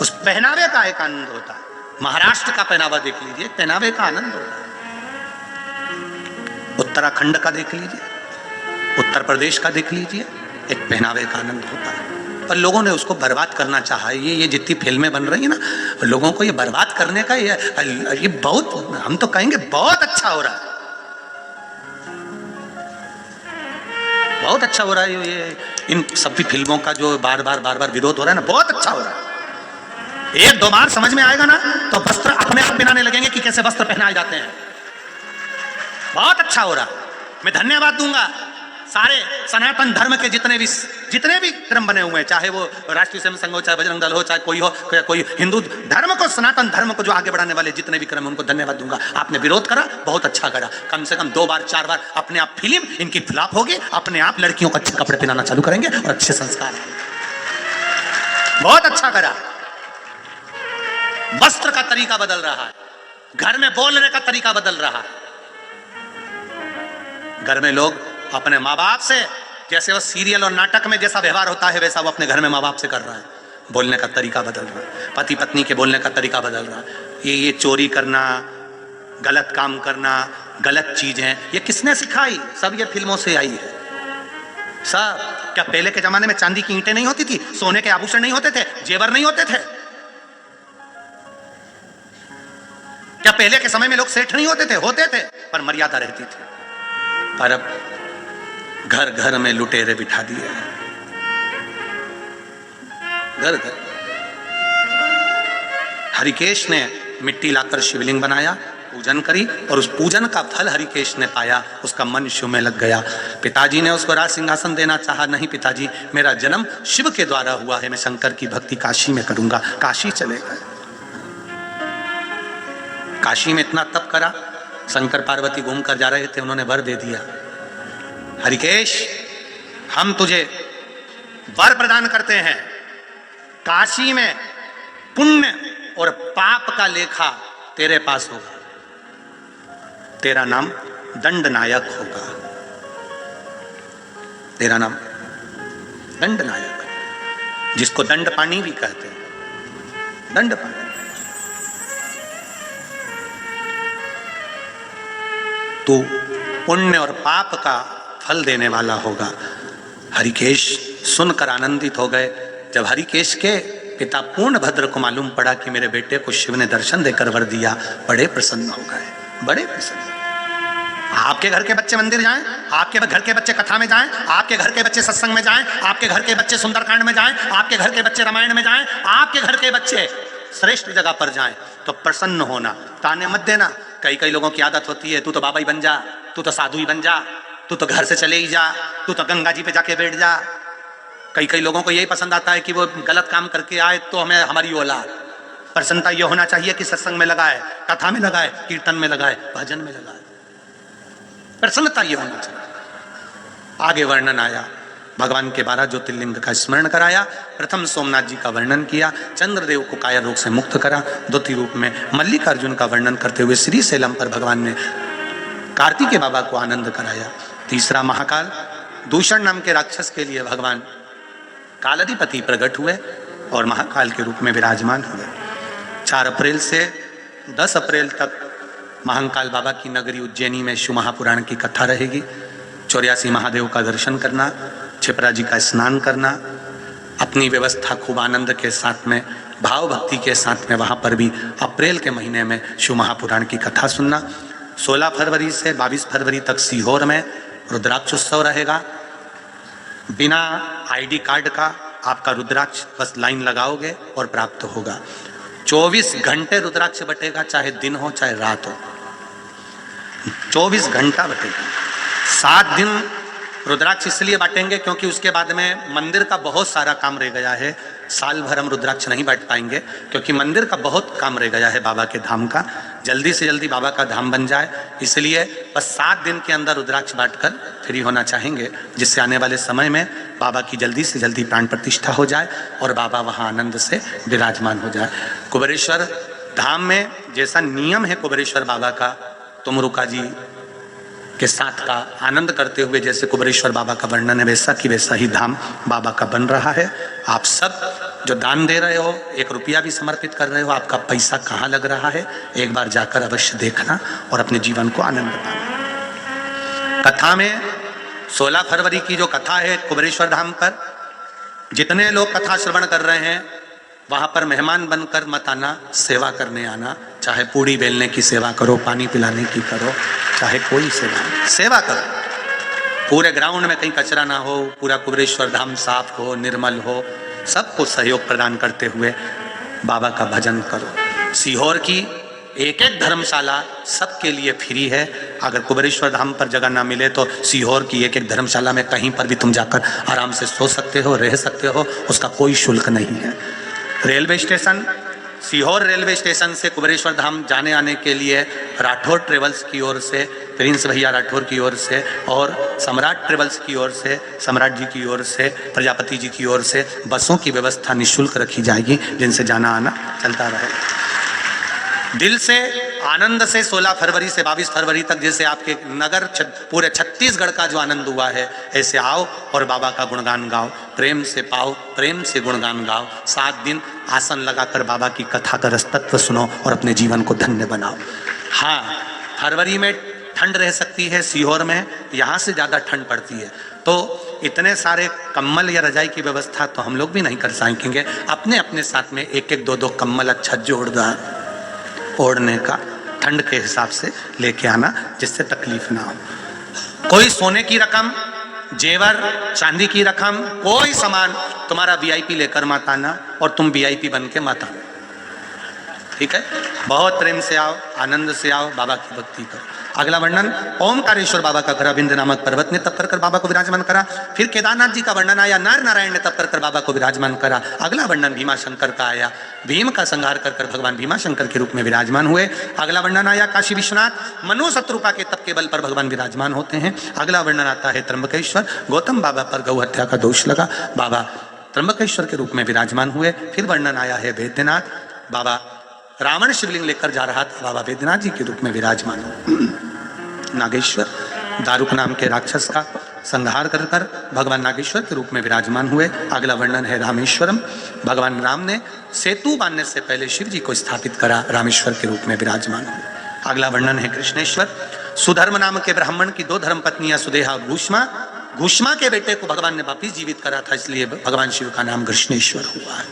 [SPEAKER 1] उस पहनावे का एक आनंद होता है। महाराष्ट्र का पहनावा देख लीजिए, पहनावे का आनंद होता है। उत्तराखंड का देख लीजिए, उत्तर प्रदेश का देख लीजिए, एक पहनावे का आनंद होता है। पर लोगों ने उसको बर्बाद करना चाहा। ये जितनी फिल्में बन रही है ना, लोगों को ये बर्बाद करने का ये बहुत, हम तो कहेंगे बहुत अच्छा हो रहा है, बहुत अच्छा हो रहा है। ये इन सभी फिल्मों का जो बार बार विरोध हो रहा है ना, बहुत अच्छा हो रहा है। एक दो बार समझ में आएगा ना तो वस्त्र अपने आप पहनाने लगेंगे कि कैसे वस्त्र पहनाए जाते हैं। बहुत अच्छा हो रहा है। मैं धन्यवाद दूंगा सारे सनातन धर्म के जितने भी क्रम बने हुए हैं, चाहे वो राष्ट्रीय स्वयं संघ हो, चाहे बजरंग दल हो, चाहे कोई हो, कोई हिंदू धर्म को, सनातन धर्म को जो आगे बढ़ाने वाले जितने भी क्रम है, उनको धन्यवाद दूंगा। आपने विरोध करा, बहुत अच्छा करा। कम से कम 2 बार 4 बार अपने आप फिल्म इनकी फ्लॉप होगी, अपने आप लड़कियों को अच्छे कपड़े पहनाना चालू करेंगे और अच्छे संस्कार। बहुत अच्छा करा। वस्त्र का तरीका बदल रहा है, घर में बोलने का तरीका बदल रहा है। घर में लोग अपने माँ बाप से, जैसे वो सीरियल और नाटक में जैसा व्यवहार होता है, वैसा वो अपने घर में माँ बाप से कर रहा है। बोलने का तरीका बदल रहा है, पति पत्नी के बोलने का तरीका बदल रहा है। ये चोरी करना, गलत काम करना, गलत चीजें, ये किसने सिखाई? सब ये फिल्मों से आई है सब। क्या पहले के जमाने में चांदी की ईंटें नहीं होती थी, सोने के आभूषण नहीं होते थे, जेवर नहीं होते थे? क्या पहले के समय में लोग सेठ नहीं होते थे? होते थे, पर मर्यादा रहती थी। पर अब घर घर में लुटेरे बिठा दिए, घर घर। हरिकेश ने मिट्टी लाकर शिवलिंग बनाया, पूजन करी, और उस पूजन का फल हरिकेश ने पाया। उसका मन शिव में लग गया। पिताजी ने उसको राज सिंहासन देना चाहा, नहीं पिताजी, मेरा जन्म शिव के द्वारा हुआ है, मैं शंकर की भक्ति काशी में करूंगा। काशी चले गए। काशी में इतना तप करा, शंकर पार्वती घूम कर जा रहे थे, उन्होंने वर दे दिया, हरिकेश हम तुझे वर प्रदान करते हैं, काशी में पुण्य और पाप का लेखा तेरे पास होगा, तेरा नाम दंडनायक होगा, तेरा नाम दंडनायक, जिसको दंडपाणी भी कहते हैं, दंडपाणी। तू पुण्य और पाप का फल देने वाला होगा। हरिकेश सुनकर आनंदित हो गए। जब हरिकेश के पिता पूर्णभद्र को मालूम पड़ा कि मेरे बेटे को शिव ने दर्शन देकर वर दिया, बड़े प्रसन्न हो गए, बड़े प्रसन्न। आपके घर के बच्चे मंदिर जाएं, आपके घर के बच्चे कथा में जाएं, आपके घर के बच्चे सत्संग में जाएं, आपके घर के बच्चे सुंदरकांड में जाएं, आपके घर के बच्चे रामायण में जाएं, आपके घर के बच्चे श्रेष्ठ जगह पर जाएं, तो प्रसन्न होना, ताने मत देना। कई कई लोगों की आदत होती है, तू तो बाबा ही बन जा, तू तो साधु ही बन जा, तू तो घर से चले ही जा, तू तो गंगा जी पे जाके बैठ जा। कई कई लोगों को यही पसंद आता है कि वो गलत काम करके आए तो हमें हमारी औलाद। प्रसन्नता ये होना चाहिए कि सत्संग में लगाए, कथा में लगाए, कीर्तन में लगाए, भजन में लगाए, प्रसन्नता ये होनी चाहिए। आगे वर्णन आया, भगवान के 12 ज्योतिर्लिंग का स्मरण कराया। प्रथम सोमनाथ जी का वर्णन किया, चंद्रदेव को काया रोग से मुक्त करा। द्वितीय रूप में मल्लिकार्जुन का वर्णन करते हुए श्री शैलम पर भगवान ने कार्तिकेय बाबा को आनंद कराया। तीसरा महाकाल दूषण नाम के राक्षस के लिए भगवान कालाधिपति प्रकट हुए और महाकाल के रूप में विराजमान हुए। 4 अप्रैल से 10 अप्रैल तक महाकाल बाबा की नगरी उज्जैनी में शिव महापुराण की कथा रहेगी। 84 महादेव का दर्शन करना, क्षिप्रा जी का स्नान करना, अपनी व्यवस्था खूब आनंद के साथ में, भाव भक्ति के साथ में वहाँ पर भी अप्रैल के महीने में शिव महापुराण की कथा सुनना। 16 फरवरी से 22 फरवरी तक सीहोर में रुद्राक्ष उत्सव रहेगा। बिना आईडी कार्ड का आपका रुद्राक्ष बस लाइन लगाओगे और प्राप्त होगा। 24 घंटे रुद्राक्ष बटेगा, चाहे दिन हो चाहे रात हो, 24 घंटा बटेगा। 7 दिन रुद्राक्ष इसलिए बांटेंगे क्योंकि उसके बाद में मंदिर का बहुत सारा काम रह गया है। साल भर हम रुद्राक्ष नहीं बांट पाएंगे क्योंकि मंदिर का बहुत काम रह गया है बाबा के धाम का। जल्दी से जल्दी बाबा का धाम बन जाए, इसलिए बस 7 दिन के अंदर रुद्राक्ष बांटकर फ्री होना चाहेंगे, जिससे आने वाले समय में बाबा की जल्दी से जल्दी प्राण प्रतिष्ठा हो जाए और बाबा वहाँ आनंद से विराजमान हो जाए। कुबेरेश्वर धाम में जैसा नियम है कुबेरेश्वर बाबा का, तुमरुका जी के साथ का आनंद करते हुए जैसे कुबेरेश्वर बाबा का वर्णन है, वैसा कि वैसा ही धाम बाबा का बन रहा है। आप सब जो दान दे रहे हो, 1 रुपया भी समर्पित कर रहे हो, आपका पैसा कहाँ लग रहा है, एक बार जाकर अवश्य देखना और अपने जीवन को आनंद पाना। कथा में 16 फरवरी की जो कथा है कुबेरेश्वर धाम पर, जितने लोग कथा श्रवण कर रहे हैं वहां पर मेहमान बनकर मत आना, सेवा करने आना। चाहे पूड़ी बेलने की सेवा करो, पानी पिलाने की करो, चाहे कोई सेवा करो। पूरे ग्राउंड में कहीं कचरा ना हो, पूरा कुबेरेश्वर धाम साफ हो, निर्मल हो, सबको सहयोग प्रदान करते हुए बाबा का भजन करो। सीहोर की एक धर्मशाला सबके लिए फ्री है। अगर कुबेरेश्वर धाम पर जगह ना मिले तो सीहोर की एक धर्मशाला में कहीं पर भी तुम जाकर आराम से सो सकते हो, रह सकते हो, उसका कोई शुल्क नहीं है। Railway station, Sehore railway station से कुबेरेश्वर धाम जाने आने के लिए राठौर ट्रेवल्स की ओर से, प्रिंस भैया राठौर की ओर से और सम्राट ट्रेवल्स की ओर से, सम्राट जी की ओर से, प्रजापति जी की ओर से बसों की व्यवस्था निःशुल्क रखी जाएगी, जिनसे जाना आना चलता रहेगा। दिल से आनंद से 16 फरवरी से 22 फरवरी तक जैसे आपके नगर पूरे छत्तीसगढ़ का जो आनंद हुआ है, ऐसे आओ और बाबा का गुणगान गाओ, प्रेम से पाओ, प्रेम से गुणगान गाओ। 7 दिन आसन लगाकर बाबा की कथा का रसतत्व सुनो और अपने जीवन को धन्य बनाओ। हाँ, फरवरी में ठंड रह सकती है सीहोर में, यहाँ से ज़्यादा ठंड पड़ती है, तो इतने सारे कम्बल या रजाई की व्यवस्था तो हम लोग भी नहीं कर सकेंगे। अपने अपने साथ में 1-1, 2-2 कम्बल अच्छा जोरदार ओढ़ने का ठंड के हिसाब से लेके आना, जिससे तकलीफ ना हो। कोई सोने की रकम, जेवर, चांदी की रकम, कोई सामान तुम्हारा वीआईपी लेकर मत आना और तुम वीआईपी बन के मत आना, ठीक है। बहुत प्रेम से आओ, आनंद से आओ, बाबा की भक्ति करो। अगला वर्णन ओमकारेश्वर बाबा का करा। विंध्य नामक पर्वत ने तप कर बाबा को विराजमान करा। फिर केदारनाथ जी का वर्णन आया, नर नारायण ने तप कर बाबा को विराजमान करा। अगला वर्णन भीमाशंकर का आया, भीम का संहार कर भगवान भीमाशंकर के रूप में विराजमान हुए। अगला वर्णन आया काशी विश्वनाथ, मनु शत्रुपा के तप के बल पर भगवान विराजमान होते हैं। अगला वर्णन आता है त्र्यंबकेश्वर, गौतम बाबा पर गौ हत्या का दोष लगा, बाबा त्र्यंबकेश्वर के रूप में विराजमान हुए। फिर वर्णन आया है वैद्यनाथ, बाबा रावण शिवलिंग लेकर जा रहा था, बाबा वैद्यनाथ जी के रूप में विराजमान हुए। नागेश्वर, दारुक नाम के राक्षस का संहार कर भगवान नागेश्वर के रूप में विराजमान हुए। अगला वर्णन है रामेश्वरम, भगवान राम ने सेतु बांधने से पहले शिव जी को स्थापित करा, रामेश्वर के रूप में विराजमान हुए। अगला वर्णन है कृष्णेश्वर, सुधर्म नाम के ब्राह्मण की 2 धर्म पत्नियां सुदेहा और घुष्मा के बेटे को भगवान ने वापिस जीवित करा था, इसलिए भगवान शिव का नाम कृष्णेश्वर हुआ है।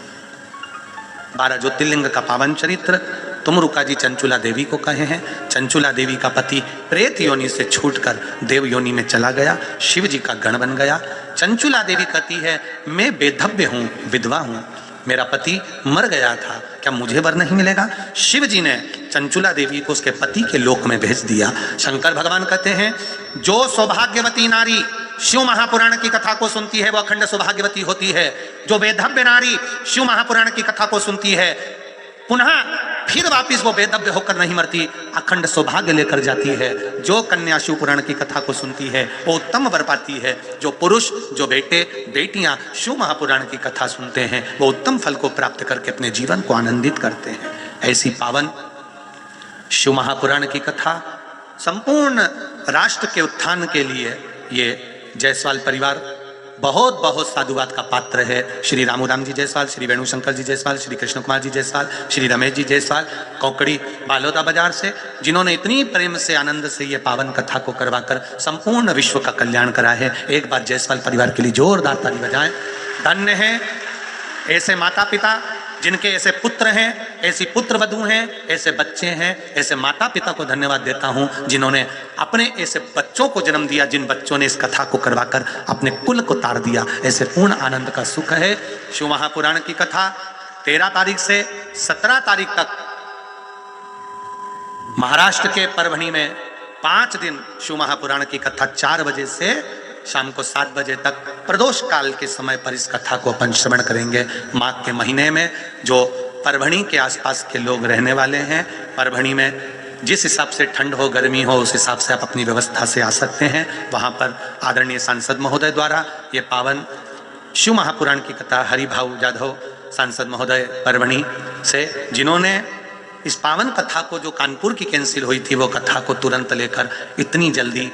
[SPEAKER 1] 12 ज्योतिर्लिंग का पावन चरित्र तुमरुका जी चंचुला देवी को कहे हैं। चंचुला देवी का पति प्रेत योनि से छूटकर देव योनि में चला गया, शिव जी का गण बन गया। चंचुला देवी कहती है मैं बेधव्य हूँ, विधवा हूँ, मेरा पति मर गया था, क्या मुझे वर नहीं मिलेगा? शिव जी ने चंचुला देवी को उसके पति के लोक में भेज दिया। शंकर भगवान कहते हैं जो सौभाग्यवती नारी शिव महापुराण की कथा को सुनती है वो अखंड सौभाग्यवती होती है। जो वेधव्य नारी शिव महापुराण की कथा को सुनती है पुनः फिर वापिस वो वेधव्य होकर नहीं मरती, अखंड सौभाग्य लेकर जाती है। जो कन्या शिव पुराण की कथा को सुनती है वो उत्तम वर पाती है। जो पुरुष, जो बेटे बेटियां शिव महापुराण की कथा सुनते हैं वो उत्तम फल को प्राप्त करके अपने जीवन को आनंदित करते हैं। ऐसी पावन शिव महापुराण की कथा संपूर्ण राष्ट्र के उत्थान के लिए ये जायसवाल परिवार बहुत बहुत साधुवाद का पात्र है। श्री रामू जी जायसवाल, श्री वेणुशंकर जी जायसवाल, श्री कृष्ण कुमार जी जायसवाल, श्री रमेश जी जायसवाल कौकड़ी बालोदा बाजार से, जिन्होंने इतनी प्रेम से आनंद से ये पावन कथा को करवाकर संपूर्ण विश्व का कल्याण करा है। एक बार जायसवाल परिवार के लिए जोरदार ताली बजाएं। धन्य है ऐसे माता पिता जिनके ऐसे पुत्र हैं, ऐसी पुत्र वधू हैं, ऐसे बच्चे हैं। ऐसे माता पिता को धन्यवाद देता हूं जिन्होंने अपने ऐसे बच्चों को जन्म दिया, जिन बच्चों ने इस कथा को करवाकर अपने कुल को तार दिया। ऐसे पूर्ण आनंद का सुख है। शिव महापुराण की कथा 13 तारीख से 17 तारीख तक महाराष्ट्र के परभणी में 5 दिन शिव महापुराण की कथा 4 बजे से शाम को 7 बजे तक प्रदोष काल के समय पर इस कथा को अपन श्रवण करेंगे। माघ के महीने में जो परभणी के आसपास के लोग रहने वाले हैं, परभणी में जिस हिसाब से ठंड हो गर्मी हो उस हिसाब से आप अपनी व्यवस्था से आ सकते हैं। वहाँ पर आदरणीय सांसद महोदय द्वारा ये पावन शिव महापुराण की कथा हरिभाऊ जाधव सांसद महोदय परभणी से, जिन्होंने इस पावन कथा को जो कानपुर की कैंसिल हुई थी वो कथा को तुरंत लेकर इतनी जल्दी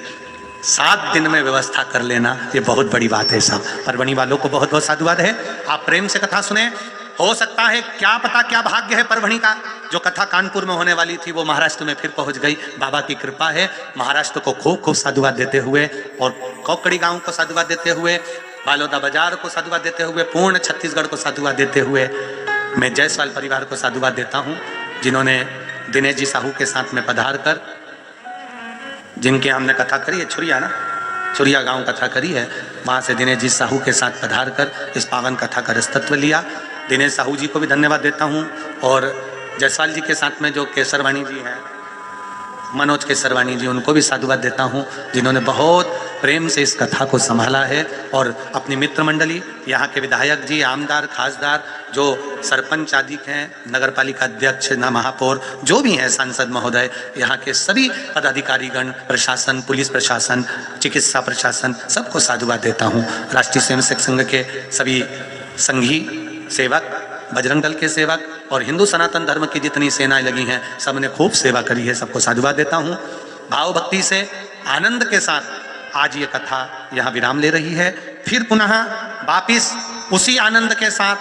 [SPEAKER 1] 7 दिन में व्यवस्था कर लेना, ये बहुत बड़ी बात है साहब। परभणी वालों को बहुत बहुत साधुवाद है। आप प्रेम से कथा सुने। हो सकता है क्या पता क्या भाग्य है परभणी का, जो कथा कानपुर में होने वाली थी वो महाराष्ट्र में फिर पहुंच गई। बाबा की कृपा है। महाराष्ट्र को खूब खूब साधुवाद देते हुए और कौकड़ी गांव को साधुवाद देते हुए, बालोदा बाजार को साधुवाद देते हुए, पूर्ण छत्तीसगढ़ को साधुवाद देते हुए मैं जायसवाल परिवार को साधुवाद देता हूँ, जिन्होंने दिनेश जी साहू के साथ में पधार कर, जिनके हमने कथा करी है छुरिया ना, छुरिया गांव कथा करी है, वहाँ से दिनेश जी साहू के साथ पधार कर इस पावन कथा का रसतत्व लिया। दिनेश साहू जी को भी धन्यवाद देता हूँ। और जायसवाल जी के साथ में जो केसरवाणी जी हैं, मनोज केसरवाणी जी, उनको भी साधुवाद देता हूँ, जिन्होंने बहुत प्रेम से इस कथा को संभाला है। और अपनी मित्र मंडली, यहाँ के विधायक जी, आमदार, खासदार, जो सरपंच आदि हैं, नगर पालिका अध्यक्ष, न महापौर, जो भी हैं, सांसद महोदय, यहाँ के सभी पदाधिकारीगण, प्रशासन, पुलिस प्रशासन, चिकित्सा प्रशासन, सबको साधुवाद देता हूँ। राष्ट्रीय स्वयंसेवक संघ के सभी संघी सेवक, बजरंग दल के सेवक और हिंदू सनातन धर्म की जितनी सेनाएं लगी हैं, सबने खूब सेवा करी है, सबको साधुवाद देता हूँ। भाव भक्ति से आनंद के साथ आज ये कथा यहाँ विराम ले रही है। फिर पुनः वापिस उसी आनंद के साथ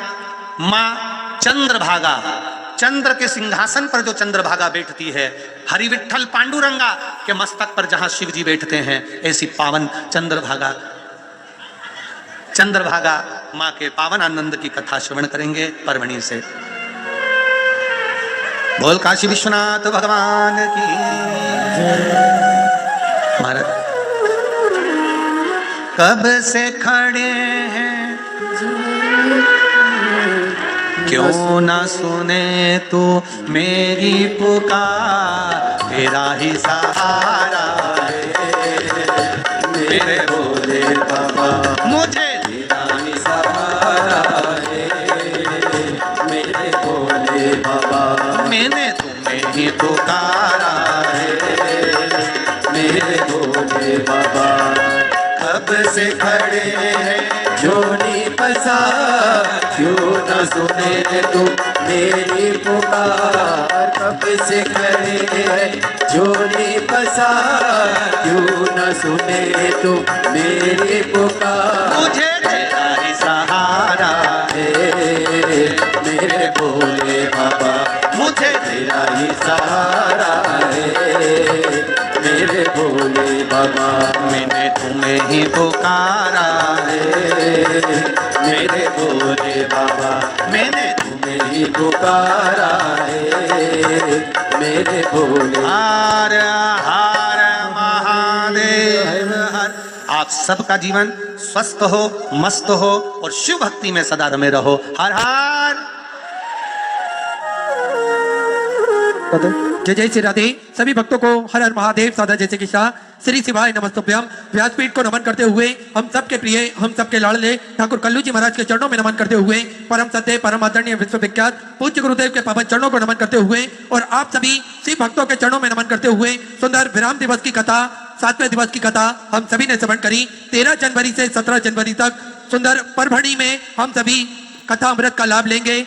[SPEAKER 1] माँ चंद्रभागा, चंद्र के सिंहासन पर जो चंद्रभागा बैठती है, हरि विठ्ठल पांडुरंगा के मस्तक पर जहाँ शिव जी बैठते हैं, ऐसी पावन चंद्रभागा माँ के पावन आनंद की कथा श्रवण करेंगे परभणी से। बोल काशी विश्वनाथ भगवान की महाराज। कब से खड़े हैं क्यों ना सुने तू मेरी पुकार, तेरा ही सहारा है मेरे भोले बाबा, मुझे तेरा ही सहारा है मेरे भोले बाबा, मैंने तुम्हें ही पुकारा है मेरे भोले बाबा। कब से खड़े हैं जोनी पसार, क्यों न सुने तू मेरी पुकार, कब से खड़े हैं जोनी पसार, क्यों न सुने तू मेरी पुकार, मुझे तेरा ही सहारा है मेरे भोले बाबा, मुझे तेरा ही सहारा है मेरे भोले बाबा, मैंने तुम्हें ही पुकारा है मेरे भोले बाबा, मैंने तुम्हें ही
[SPEAKER 3] की पुकारा है मेरे भोले।
[SPEAKER 1] हर हर महादेव हर। आप सबका जीवन स्वस्थ हो, मस्त हो और शिव भक्ति में सदा रमे रहो। हर हर।
[SPEAKER 4] जय जय श्री राधे। सभी भक्तों को हर हर महादेव, साधा जैसे कि शाह, श्री शिवाय नमस्तुभ्यम। व्यासपीठ को नमन करते हुए हम सबके प्रिय, हम सबके लाडले ठाकुर कल्लू जी महाराज के चरणों में नमन करते हुए, परम सत्य परम आदरणीय विश्वविख्यात पूज्य गुरुदेव के पावन चरणों को नमन करते हुए और आप सभी शिव भक्तों के चरणों में नमन करते हुए सुंदर विराम दिवस की कथा, 7वें दिवस की कथा हम सभी ने श्रवण करी। 13 जनवरी से 17 जनवरी तक सुंदर परभणी में हम सभी कथा अमृत का लाभ लेंगे।